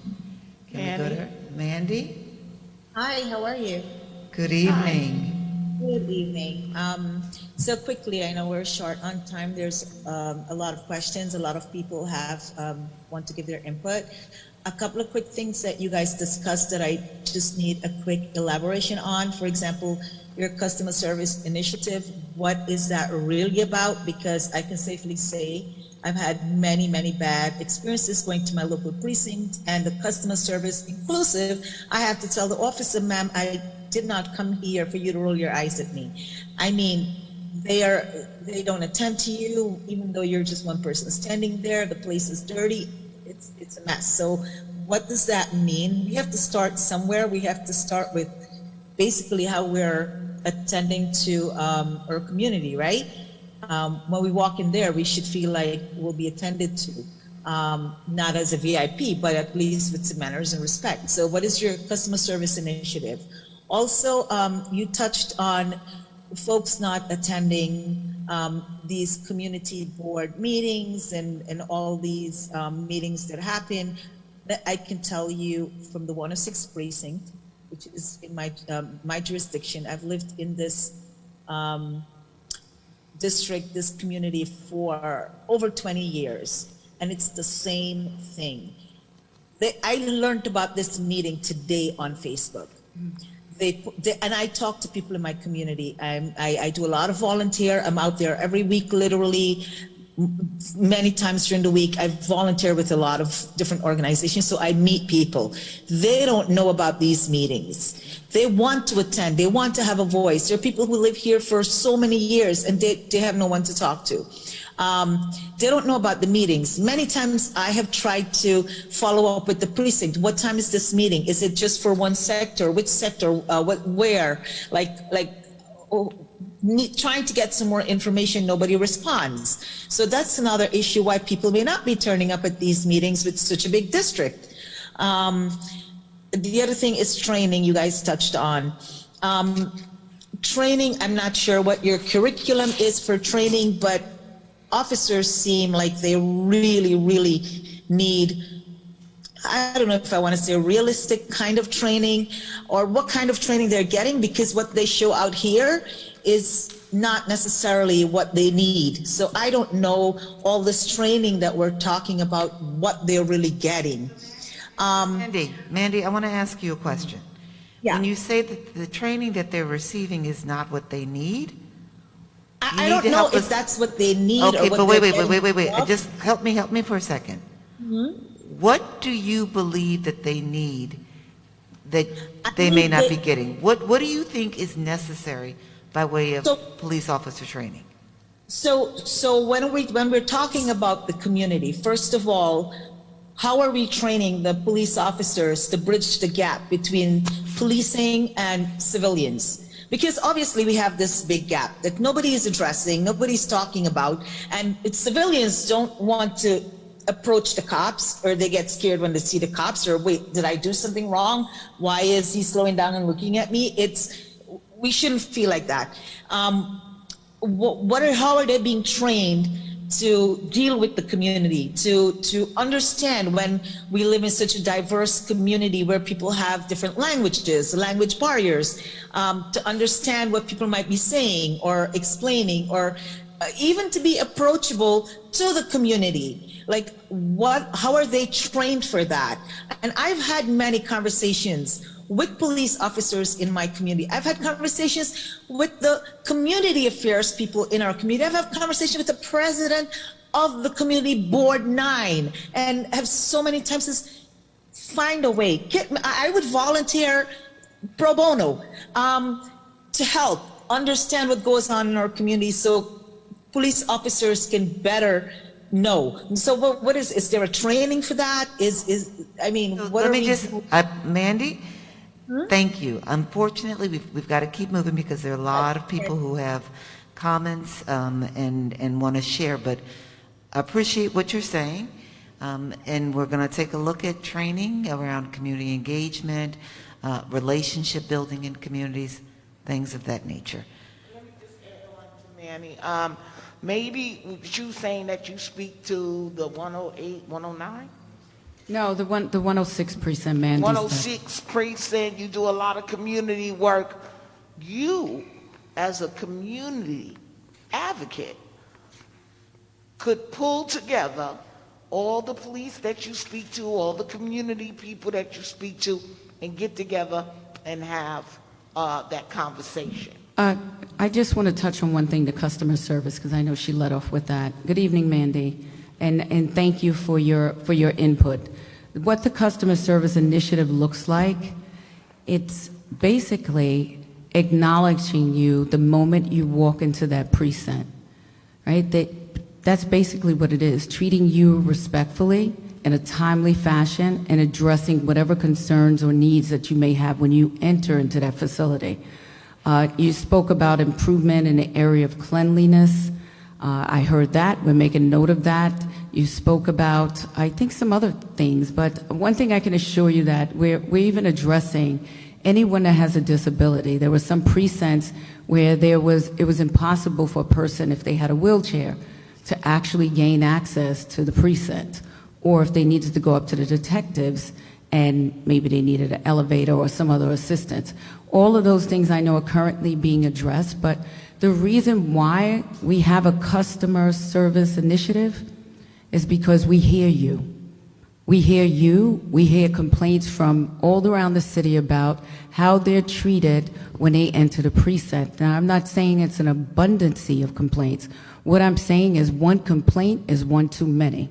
Can we go to her? Mandy?
Hi, how are you?
Good evening.
Good evening. So quickly, I know we're short on time. There's a lot of questions. A lot of people want to give their input. A couple of quick things that you guys discussed that I just need a quick elaboration on. For example, your customer service initiative, what is that really about? Because I can safely say I've had many, many bad experiences going to my local precinct, and the customer service inclusive, I have to tell the officer, ma'am, I did not come here for you to roll your eyes at me. I mean, they don't attend to you, even though you're just one person standing there. The place is dirty. It's a mess. So what does that mean? We have to start somewhere. We have to start with basically how we're attending to our community, right? When we walk in there, we should feel like we'll be attended to, not as a VIP, but at least with some manners and respect. So what is your customer service initiative? Also, you touched on folks not attending these community board meetings and all these meetings that happen. That I can tell you from the 106th precinct, which is in my jurisdiction. I've lived in this district, this community for over 20 years, and it's the same thing. I learned about this meeting today on Facebook. And I talk to people in my community. I do a lot of volunteer. I'm out there every week, literally many times during the week. I volunteer with a lot of different organizations, so I meet people. They don't know about these meetings. They want to attend. They want to have a voice. There are people who live here for so many years and they have no one to talk to. They don't know about the meetings. Many times I have tried to follow up with the precinct. What time is this meeting? Is it just for one sector? Which sector? Where? Trying to get some more information, nobody responds. So that's another issue why people may not be turning up at these meetings with such a big district. The other thing is training, you guys touched on. Training, I'm not sure what your curriculum is for training, but officers seem like they really, really need, I don't know if I want to say a realistic kind of training or what kind of training they're getting, because what they show out here is not necessarily what they need. So I don't know all this training that we're talking about, what they're really getting.
Mandy, I want to ask you a question.
Yeah.
When you say that the training that they're receiving is not what they need,
I don't know if that's what they need.
Okay,
or what
but
wait.
Just help me for a second. What do you believe that they need that they may not be getting? What do you think is necessary by way of police officer training?
So when we're talking about the community, first of all, how are we training the police officers to bridge the gap between policing and civilians? Because obviously we have this big gap that nobody is addressing, nobody's talking about, and civilians don't want to approach the cops, or they get scared when they see the cops, or wait, did I do something wrong? Why is he slowing down and looking at me? We shouldn't feel like that. How are they being trained to deal with the community, to understand when we live in such a diverse community where people have different languages, language barriers, to understand what people might be saying or explaining, or even to be approachable to the community. Like how are they trained for that? And I've had many conversations with police officers in my community. I've had conversations with the community affairs people in our community. I've had conversations with the president of the community board 9, and have so many times says, find a way. I would volunteer pro bono to help understand what goes on in our community so police officers can better know. So what is there a training for that?
Mandy, thank you. Unfortunately, we've got to keep moving because there are a lot of people who have comments and want to share, but I appreciate what you're saying. And we're going to take a look at training around community engagement, relationship building in communities, things of that nature.
Let me just add on to Manny. Maybe you saying that you speak to the 108, 109?
No, the 106 precinct, man.
106 precinct, you do a lot of community work. You, as a community advocate, could pull together all the police that you speak to, all the community people that you speak to, and get together and have that conversation.
I just want to touch on one thing, the customer service, because I know she led off with that. Good evening, Mandy, and thank you for your input. What the customer service initiative looks like, it's basically acknowledging you the moment you walk into that precinct, right? That's basically what it is, treating you respectfully in a timely fashion and addressing whatever concerns or needs that you may have when you enter into that facility. You spoke about improvement in the area of cleanliness. I heard that. We're making note of that. You spoke about, I think, some other things, but one thing I can assure you that we're even addressing anyone that has a disability. There were some precincts where it was impossible for a person, if they had a wheelchair, to actually gain access to the precinct, or if they needed to go up to the detectives and maybe they needed an elevator or some other assistance. All of those things I know are currently being addressed, but the reason why we have a customer service initiative is because we hear you. We hear you, we hear complaints from all around the city about how they're treated when they enter the precinct. Now, I'm not saying it's an abundancy of complaints. What I'm saying is one complaint is one too many.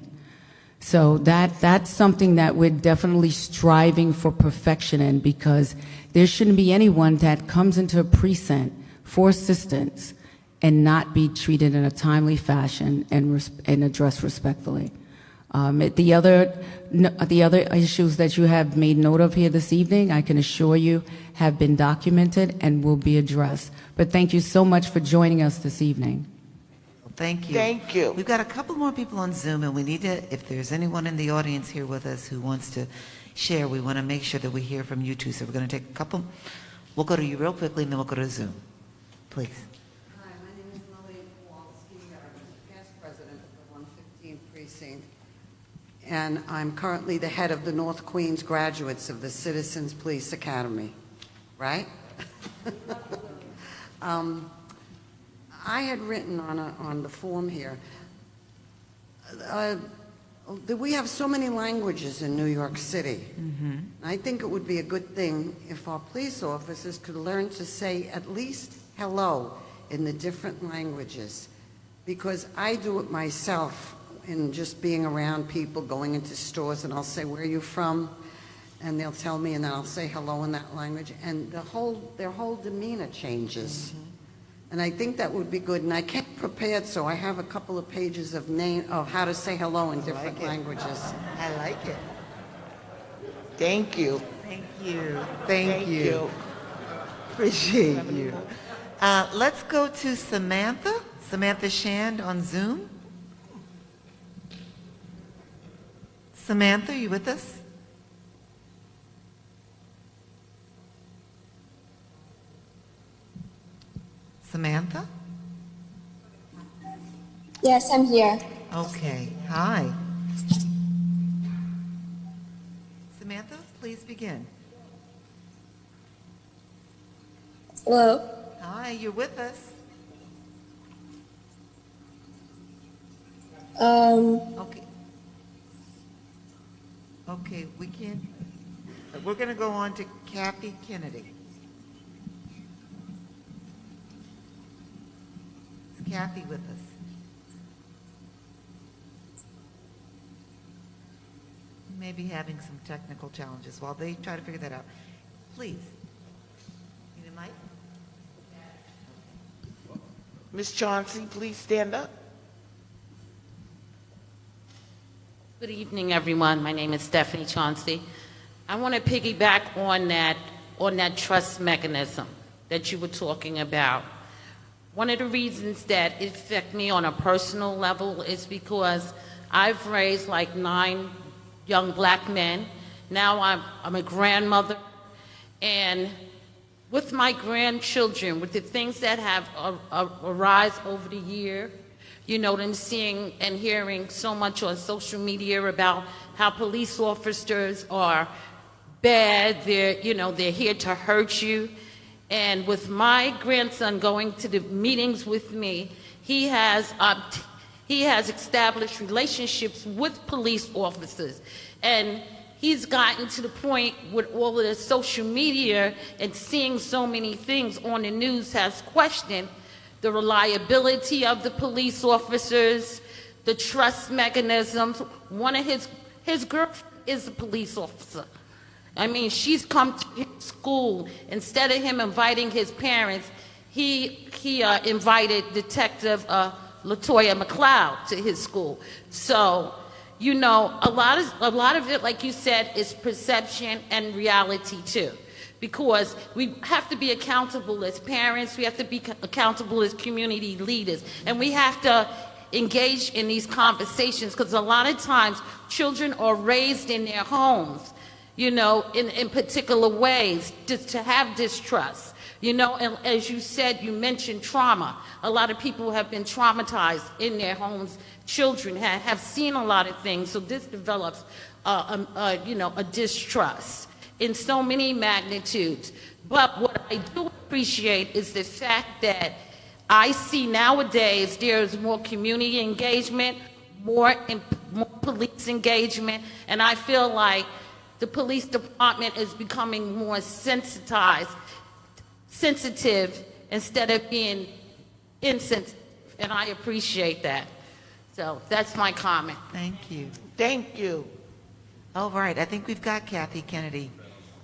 So that's something that we're definitely striving for perfection in, because there shouldn't be anyone that comes into a precinct for assistance and not be treated in a timely fashion and addressed respectfully. The other issues that you have made note of here this evening, I can assure you, have been documented and will be addressed. But thank you so much for joining us this evening.
Thank you.
Thank you.
We've got a couple more people on Zoom, and we need to, if there's anyone in the audience here with us who wants to share, we want to make sure that we hear from you too. So we're going to take a couple. We'll go to you real quickly, and then we'll go to Zoom. Please.
Hi, my name is Molly Walski. I'm past president of the 115th Precinct, and I'm currently the head of the North Queens graduates of the Citizens Police Academy, right? I had written on the form here that we have so many languages in New York City.
Mm-hmm.
I think it would be a good thing if our police officers could learn to say at least hello in the different languages, because I do it myself in just being around people, going into stores, and I'll say, "Where are you from?" And they'll tell me, and then I'll say hello in that language, and their whole demeanor changes. Mm-hmm. And I think that would be good. And I came prepared, so I have a couple of pages of how to say hello in different languages.
I like it. Thank you.
Thank you.
Thank you.
Appreciate you. Let's go to Samantha. Samantha Shand on Zoom. Samantha, are you with us? Samantha?
Yes, I'm here.
Okay. Hi. Samantha, please begin.
Hello.
Hi, you're with us. Okay. Okay, we can't. We're going to go on to Kathy Kennedy. Is Kathy with us? We may be having some technical challenges while they try to figure that out. Please. Need a mic?
Ms. Chauncey, please stand up.
Good evening, everyone. My name is Stephanie Chauncey. I want to piggyback on that trust mechanism that you were talking about. One of the reasons that it affects me on a personal level is because I've raised like 9 young black men. Now I'm a grandmother, and with my grandchildren, with the things that have arisen over the year, you know, and seeing and hearing so much on social media about how police officers are bad, they're here to hurt you. And with my grandson going to the meetings with me, he has established relationships with police officers. And he's gotten to the point with all of the social media and seeing so many things on the news has questioned the reliability of the police officers, the trust mechanisms. One of his girlfriend is a police officer. I mean, she's come to his school. Instead of him inviting his parents, he invited Detective LaToya McLeod to his school. So, you know, a lot of it, like you said, is perception and reality too. Because we have to be accountable as parents, we have to be accountable as community leaders, and we have to engage in these conversations, because a lot of times children are raised in their homes, you know, in particular ways, just to have distrust. You know, and as you said, you mentioned trauma. A lot of people have been traumatized in their homes. Children have seen a lot of things, so this develops, a distrust in so many magnitudes. But what I do appreciate is the fact that I see nowadays there's more community engagement, more more police engagement, and I feel like the police department is becoming more sensitive instead of being insensitive, and I appreciate that. So that's my comment.
Thank you.
Thank you.
All right, I think we've got Kathy Kennedy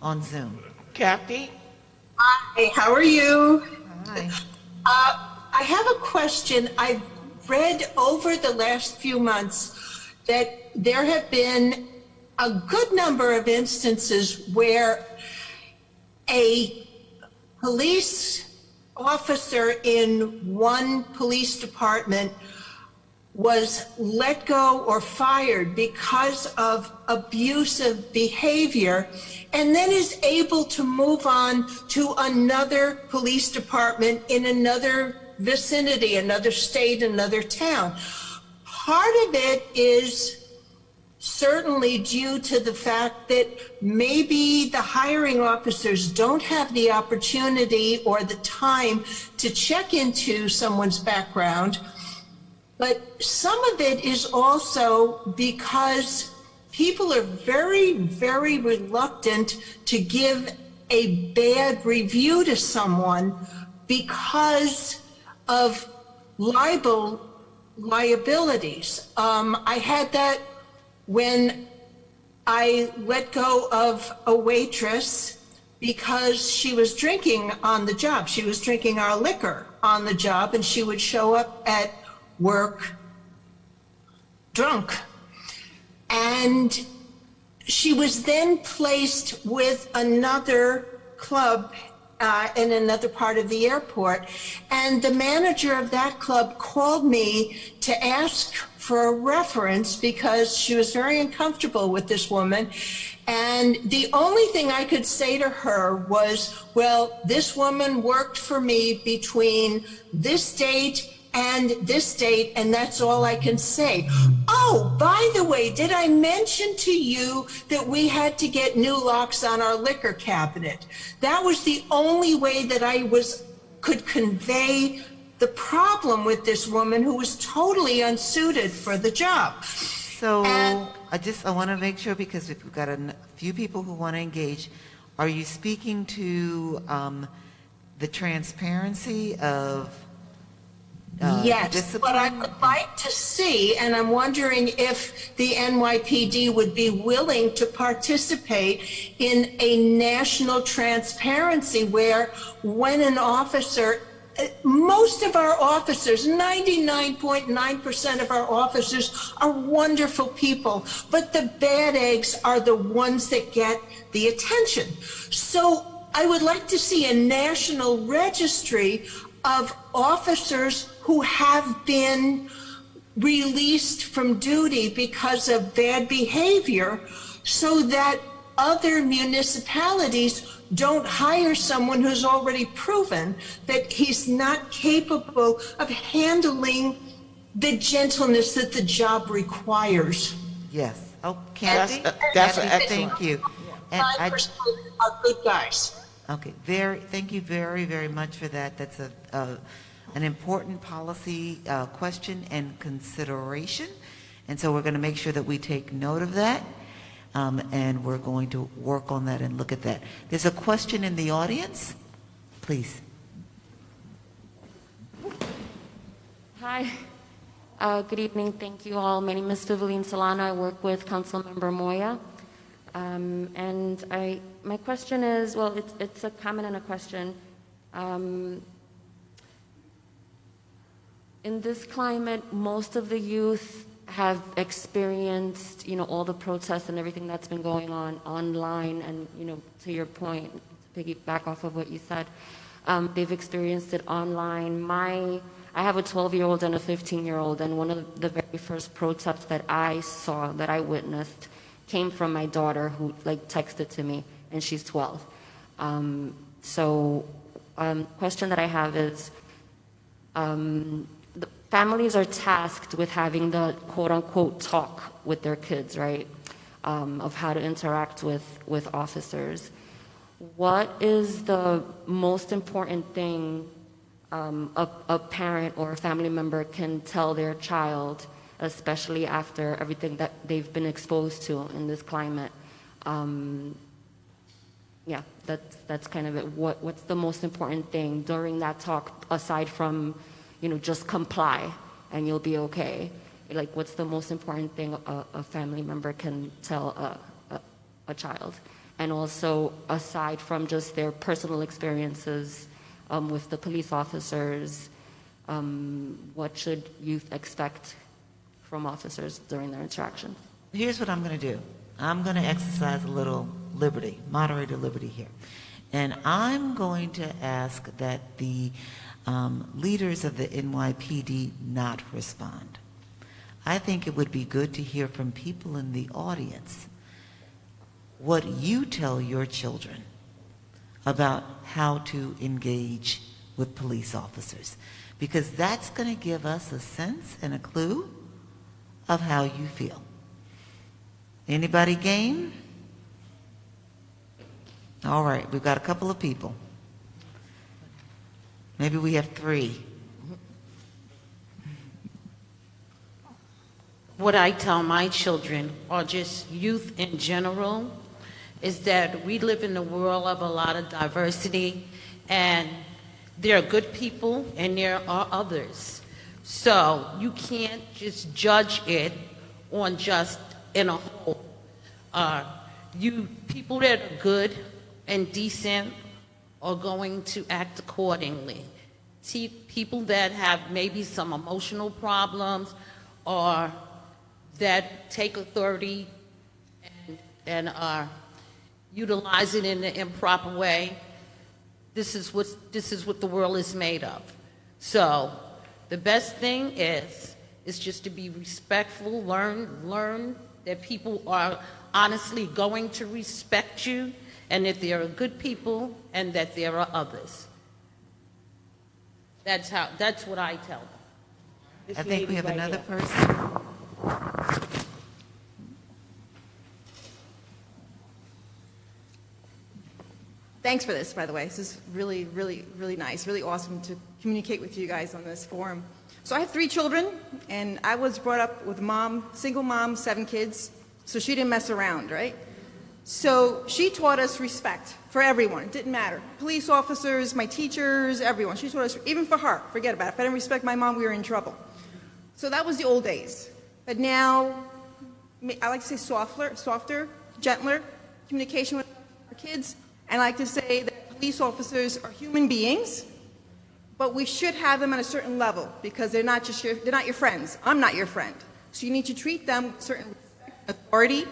on Zoom.
Kathy?
Hi, how are you?
Hi.
I have a question. I've read over the last few months that there have been a good number of instances where a police officer in one police department was let go or fired because of abusive behavior, and then is able to move on to another police department in another vicinity, another state, another town. Part of it is certainly due to the fact that maybe the hiring officers don't have the opportunity or the time to check into someone's background. But some of it is also because people are very, very reluctant to give a bad review to someone because of liabilities. I had that when I let go of a waitress because she was drinking on the job. She was drinking our liquor on the job, and she would show up at work drunk. And she was then placed with another club in another part of the airport. And the manager of that club called me to ask for a reference because she was very uncomfortable with this woman. And the only thing I could say to her was, well, this woman worked for me between this date and this date, and that's all I can say. Oh, by the way, did I mention to you that we had to get new locks on our liquor cabinet? That was the only way that I could convey the problem with this woman who was totally unsuited for the job.
So I want to make sure, because we've got a few people who want to engage. Are you speaking to the transparency of
yes,
discipline?
but I would like to see, and I'm wondering if the NYPD would be willing to participate in a national transparency where when an officer, most of our officers, 99.9% of our officers are wonderful people, but the bad eggs are the ones that get the attention. So I would like to see a national registry of officers who have been released from duty because of bad behavior, so that other municipalities don't hire someone who's already proven that he's not capable of handling the gentleness that the job requires.
Yes. Oh, Kathy?
That's
Kathy,
excellent.
thank you. And
I personally are good guys.
Okay, thank you very, very much for that. That's an important policy question and consideration. And so we're going to make sure that we take note of that. And we're going to work on that and look at that. There's a question in the audience. Please.
Hi. Good evening. Thank you all. My name is Vivian Solano. I work with Councilmember Moya. And my question is, well, it's a comment and a question. In this climate, most of the youth have experienced, all the protests and everything that's been going on online, and, to your point, to piggyback off of what you said, they've experienced it online. I have a 12-year-old and a 15-year-old, and one of the very first protests that I saw, that I witnessed, came from my daughter, who texted to me, and she's 12. Question that I have is, the families are tasked with having the quote-unquote talk with their kids, right, of how to interact with officers. What is the most important thing a parent or a family member can tell their child especially after everything that they've been exposed to in this climate. Yeah, that's kind of it. What's the most important thing during that talk, aside from, just comply and you'll be okay? Like, what's the most important thing a family member can tell a child? And also, aside from just their personal experiences with the police officers, what should youth expect from officers during their interaction?
Here's what I'm going to do. I'm going to exercise a little liberty, moderator liberty here. And I'm going to ask that the leaders of the NYPD not respond. I think it would be good to hear from people in the audience what you tell your children about how to engage with police officers, because that's going to give us a sense and a clue of how you feel. Anybody game? All right, we've got a couple of people. Maybe we have 3.
What I tell my children, or just youth in general, is that we live in a world of a lot of diversity, and there are good people and there are others. So you can't just judge it on just in a whole. People that are good and decent are going to act accordingly. See, people that have maybe some emotional problems or that take authority and utilize it in an improper way, this is what the world is made of. So the best thing is just to be respectful, learn that people are honestly going to respect you, and that there are good people and that there are others. That's what I tell them.
I think we have another person.
Thanks for this, by the way. This is really, really, really nice, really awesome to communicate with you guys on this forum. So I have 3 children, and I was brought up with a mom, single mom, 7 kids, so she didn't mess around, right? So she taught us respect for everyone. It didn't matter. Police officers, my teachers, everyone. She taught us, even for her, forget about it. If I didn't respect my mom, we were in trouble. So that was the old days. But now, I like to say softer, gentler communication with our kids. And I like to say that police officers are human beings, but we should have them at a certain level, because they're not your friends. I'm not your friend. So you need to treat them with certain respect and authority.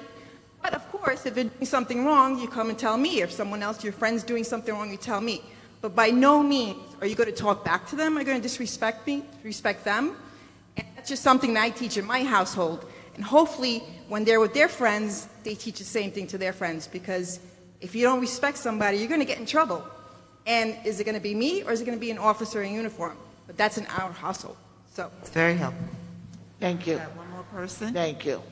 But of course, if they're doing something wrong, you come and tell me. If someone else, your friend's doing something wrong, you tell me. But by no means are you going to talk back to them. Are you going to disrespect them? And that's just something that I teach in my household. And hopefully, when they're with their friends, they teach the same thing to their friends. Because if you don't respect somebody, you're going to get in trouble. And is it going to be me, or is it going to be an officer in uniform? But that's in our household. So
it's very helpful.
Thank you.
Got one more person?
Thank you.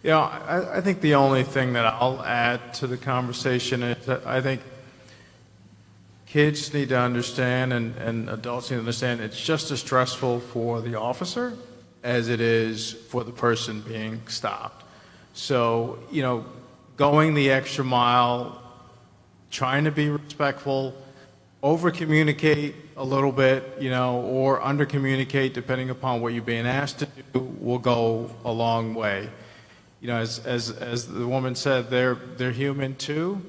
You know, I think the only thing that I'll add to the conversation is that I think kids need to understand and adults need to understand it's just as stressful for the officer as it is for the person being stopped. So, you know, going the extra mile, trying to be respectful, over-communicate a little bit, you know, or under-communicate depending upon what you're being asked to do will go a long way. You know, as the woman said, they're human too.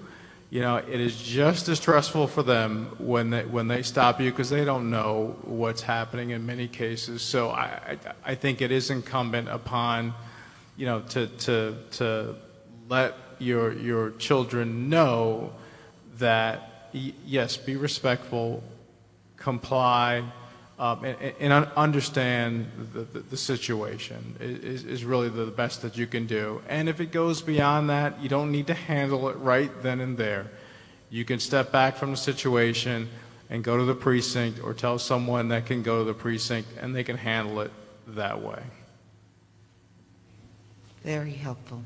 You know, it is just as stressful for them when they stop you, because they don't know what's happening in many cases. So I think it is incumbent upon, you know, to let your children know that yes, be respectful, comply. And understand the situation is really the best that you can do. And if it goes beyond that, you don't need to handle it right then and there. You can step back from the situation and go to the precinct, or tell someone that can go to the precinct, and they can handle it that way.
Very helpful.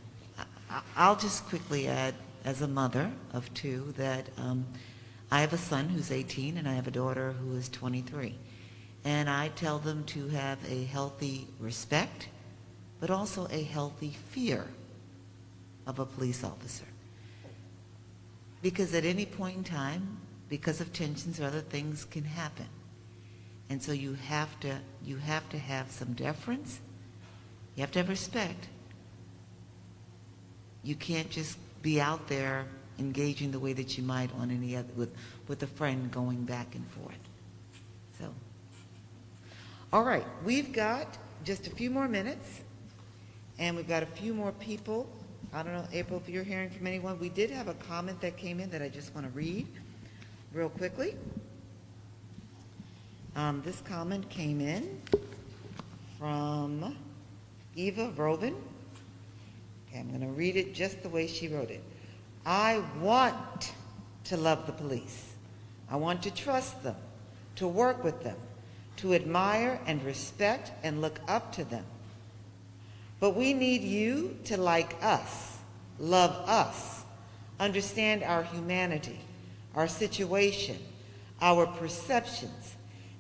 I'll just quickly add, as a mother of two, that I have a son who's 18 and I have a daughter who is 23. And I tell them to have a healthy respect, but also a healthy fear of a police officer. Because at any point in time, because of tensions or other things can happen. And so you have to have some deference. You have to have respect. You can't just be out there engaging the way that you might on any other, with a friend going back and forth. So, all right, we've got just a few more minutes, and we've got a few more people. I don't know, April, if you're hearing from anyone. We did have a comment that came in that I just want to read real quickly. This comment came in from Eva Robin. Okay, I'm going to read it just the way she wrote it. I want to love the police. I want to trust them, to work with them, to admire and respect and look up to them. But we need you to like us, love us, understand our humanity, our situation, our perceptions,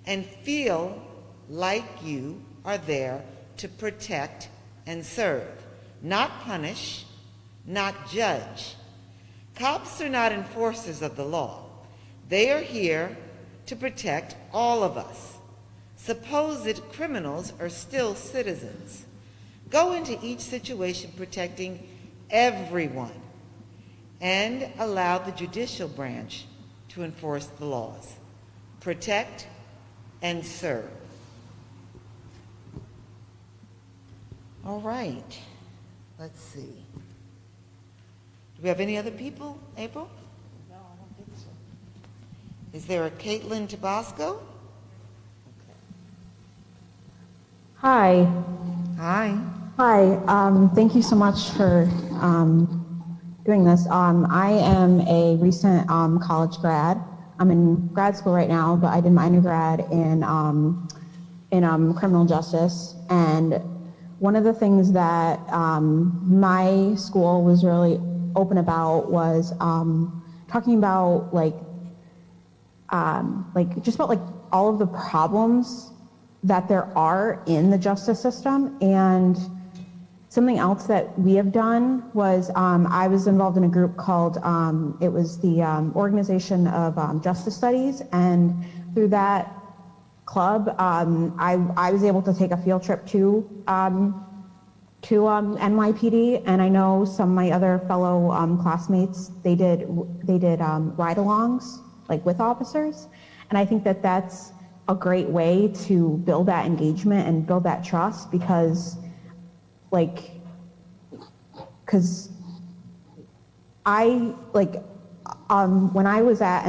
and feel like you are there to protect and serve, not punish, not judge. Cops are not enforcers of the law. They are here to protect all of us. Supposed criminals are still citizens. Go into each situation protecting everyone and allow the judicial branch to enforce the laws. Protect and serve. All right, let's see. Do we have any other people, April?
No, I don't think so.
Is there a Caitlin Tabasco?
Hi.
Hi.
Hi. Thank you so much for doing this. I am a recent college grad. I'm in grad school right now, but I did my undergrad in criminal justice. And one of the things that my school was really open about was talking about just about all of the problems that there are in the justice system. And something else that we have done was I was involved in a group called, it was the Organization of Justice Studies, and through that club, I was able to take a field trip to NYPD, and I know some of my other fellow classmates, they did ride-alongs with officers, and I think that that's a great way to build that engagement and build that trust, because when I was at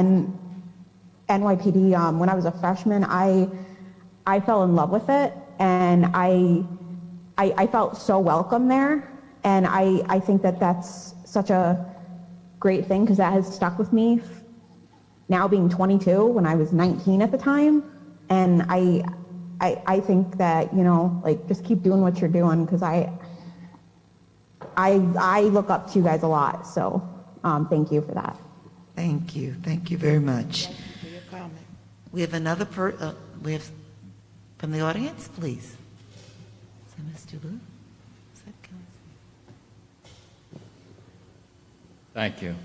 NYPD, when I was a freshman, I fell in love with it, and I felt so welcome there, and I think that that's such a great thing, because that has stuck with me now being 22, when I was 19 at the time. And I think that, just keep doing what you're doing, because I look up to you guys a lot. So thank you for that.
Thank you. Thank you very much.
Thank you for your comment.
We have another we have from the audience, please. So Mr. Wu.
Thank you.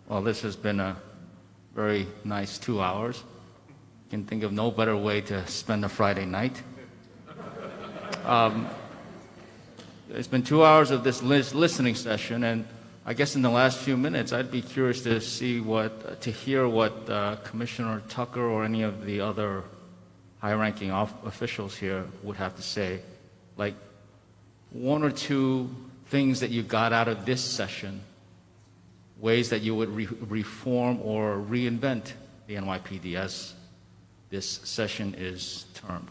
Well, this has been a very nice 2 hours. Can think of no better way to spend a Friday night. It's been 2 hours of this listening session, and I guess in the last few minutes, I'd be curious to hear what Commissioner Tucker or any of the other high-ranking officials here would have to say. Like, one or two things that you got out of this session, ways that you would reform or reinvent the NYPD, as this session is termed.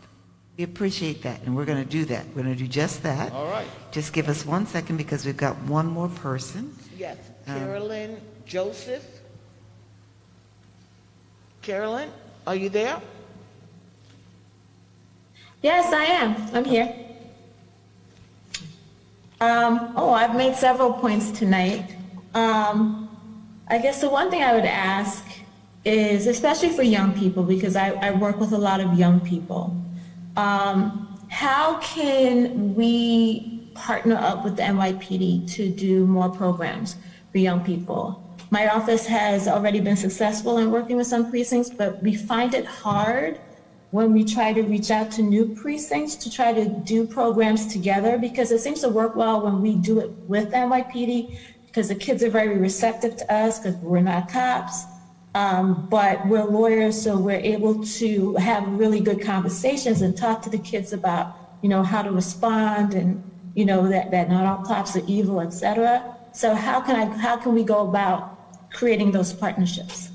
We appreciate that, and we're going to do that. We're going to do just that.
All right.
Just give us 1 second, because we've got one more person.
Yes, Carolyn Joseph. Carolyn, are you there?
Yes, I am. I'm here.
I've made several points tonight. I guess the one thing I would ask is, especially for young people, because I work with a lot of young people, how can we partner up with the NYPD to do more programs for young people? My office has already been successful in working with some precincts, but we find it hard when we try to reach out to new precincts to try to do programs together, because it seems to work well when we do it with NYPD, because the kids are very receptive to us because we're not cops, but we're lawyers, so we're able to have really good conversations and talk to the kids about, how to respond and, that not all cops are evil, et cetera. So how can we go about creating those partnerships?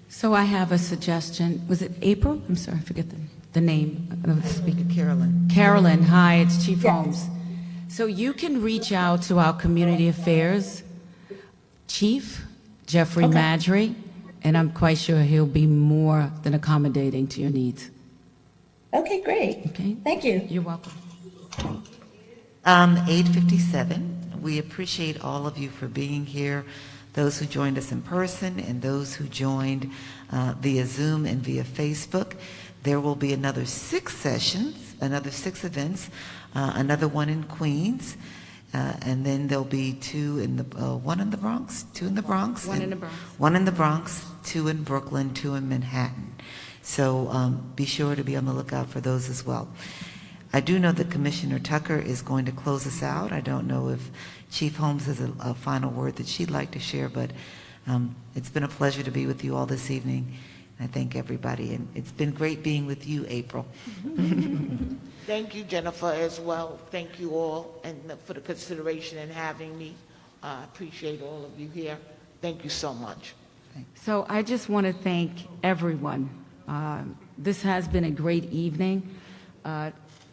So I have a suggestion. Was it April? I'm sorry, I forget the name of the speaker.
Carolyn.
Carolyn, hi, it's Chief Holmes. So you can reach out to our community affairs chief, Jeffrey Madry, and I'm quite sure he'll be more than accommodating to your needs.
Okay, great.
Okay.
Thank you.
You're welcome.
8:57. We appreciate all of you for being here, those who joined us in person and those who joined via Zoom and via Facebook. There will be another 6 sessions, another 6 events, another one in Queens, and then there'll be 2 in the, 1 in the Bronx, 2 in the Bronx.
1 in the Bronx.
1 in the Bronx, 2 in Brooklyn, 2 in Manhattan. So be sure to be on the lookout for those as well. I do know that Commissioner Tucker is going to close us out. I don't know if Chief Holmes has a final word that she'd like to share, but it's been a pleasure to be with you all this evening. I thank everybody, and it's been great being with you, April.
Thank you, Jennifer, as well. Thank you all and for the consideration in having me. I appreciate all of you here. Thank you so much.
So I just want to thank everyone. This has been a great evening.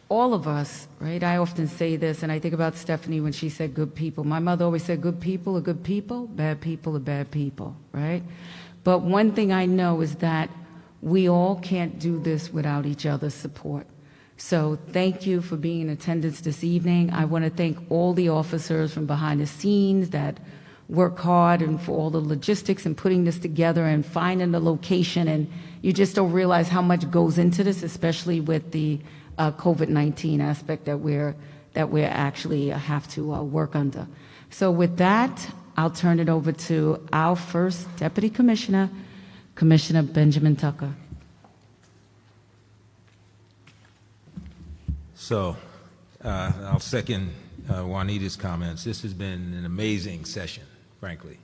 All of us, right? I often say this, and I think about Stephanie when she said good people. My mother always said good people are good people, bad people are bad people, right? But one thing I know is that we all can't do this without each other's support. So thank you for being in attendance this evening. I want to thank all the officers from behind the scenes that work hard and for all the logistics and putting this together and finding the location. And you just don't realize how much goes into this, especially with the COVID-19 aspect that we're actually have to work under. So with that, I'll turn it over to our first Deputy Commissioner, Commissioner Benjamin Tucker.
So I'll second Juanita's comments. This has been an amazing session, frankly.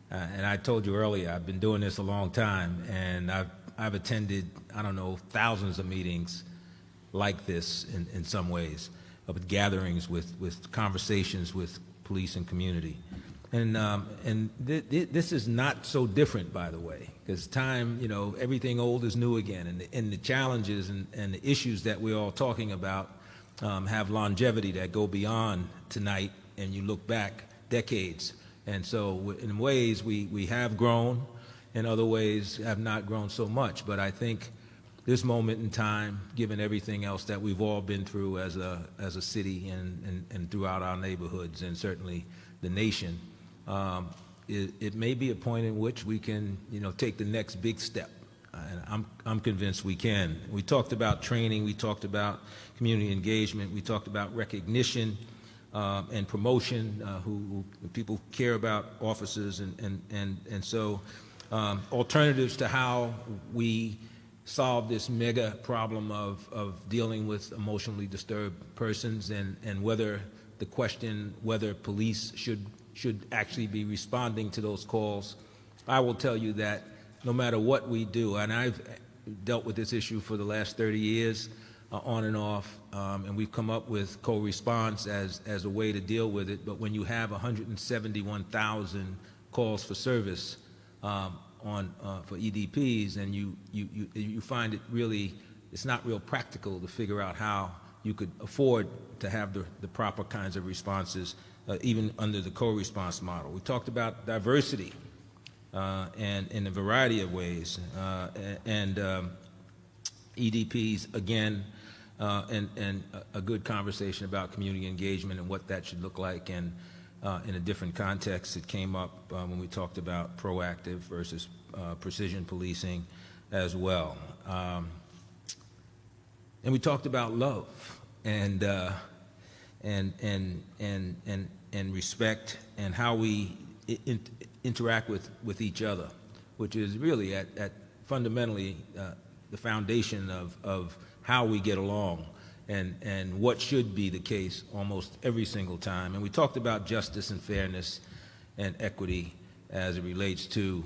And I told you earlier, I've been doing this a long time, and I've attended, I don't know, thousands of meetings like this in some ways, with gatherings, with conversations with police and community. And this is not so different, by the way, because time, everything old is new again, and the challenges and the issues that we're all talking about have longevity that go beyond tonight, and you look back decades. And so in ways we have grown, in other ways have not grown so much. But I think this moment in time, given everything else that we've all been through as a city and throughout our neighborhoods and certainly the nation, it may be a point in which we can, take the next big step. And I'm convinced we can. We talked about training, we talked about community engagement, we talked about recognition and promotion, who people care about officers, and so alternatives to how we solve this mega problem of dealing with emotionally disturbed persons, and whether the question whether police should actually be responding to those calls. I will tell you that no matter what we do, and I've dealt with this issue for the last 30 years, on and off, and we've come up with co-response as a way to deal with it. But when you have 171,000 calls for service for EDPs, and you find it really, it's not real practical to figure out how you could afford to have the proper kinds of responses, even under the co-response model. We talked about diversity and in a variety of ways, and EDPs, again, and a good conversation about community engagement and what that should look like. And in a different context, it came up when we talked about proactive versus precision policing as well. And we talked about love and respect and how we interact with each other, which is really at fundamentally the foundation of how we get along and what should be the case almost every single time. And we talked about justice and fairness and equity as it relates to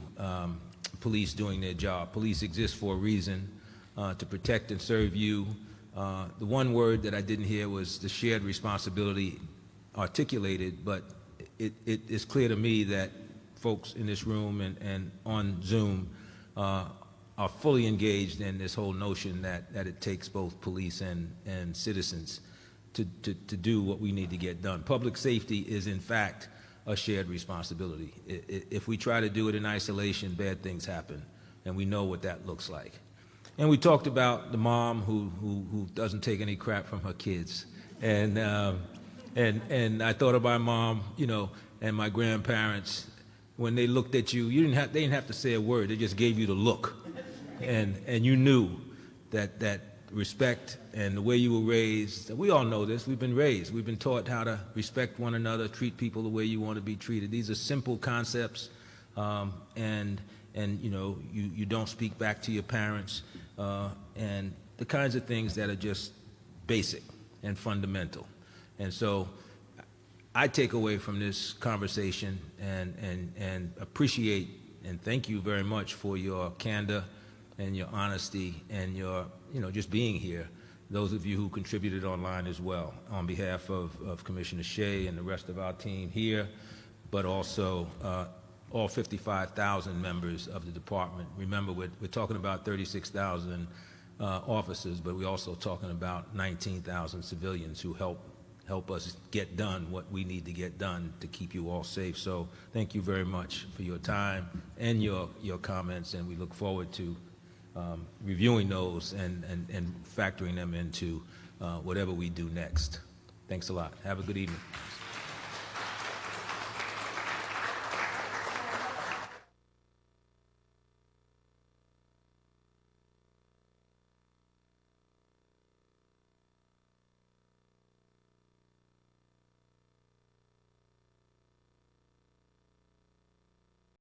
police doing their job. Police exist for a reason, to protect and serve you. The one word that I didn't hear was the shared responsibility articulated, but it is clear to me that folks in this room and on Zoom are fully engaged in this whole notion that it takes both police and citizens to do what we need to get done. Public safety is, in fact, a shared responsibility. If we try to do it in isolation, bad things happen, and we know what that looks like. And we talked about the mom who doesn't take any crap from her kids, and I thought of my mom, you know, and my grandparents. When they looked at you, they didn't have to say a word. They just gave you the look, and you knew that respect and the way you were raised. We all know this. We've been raised. We've been taught how to respect one another, treat people the way you want to be treated. These are simple concepts, and you know, you don't speak back to your parents, and the kinds of things that are just basic and fundamental. And so I take away from this conversation and appreciate and thank you very much for your candor and your honesty and your, you know, just being here. Those of you who contributed online as well, on behalf of Commissioner Shea and the rest of our team here, but also all 55,000 members of the department. Remember, we're talking about 36,000 officers, but we're also talking about 19,000 civilians who help us get done what we need to get done to keep you all safe. So thank you very much for your time and your comments, and we look forward to reviewing those and factoring them into whatever we do next. Thanks a lot. Have a good evening.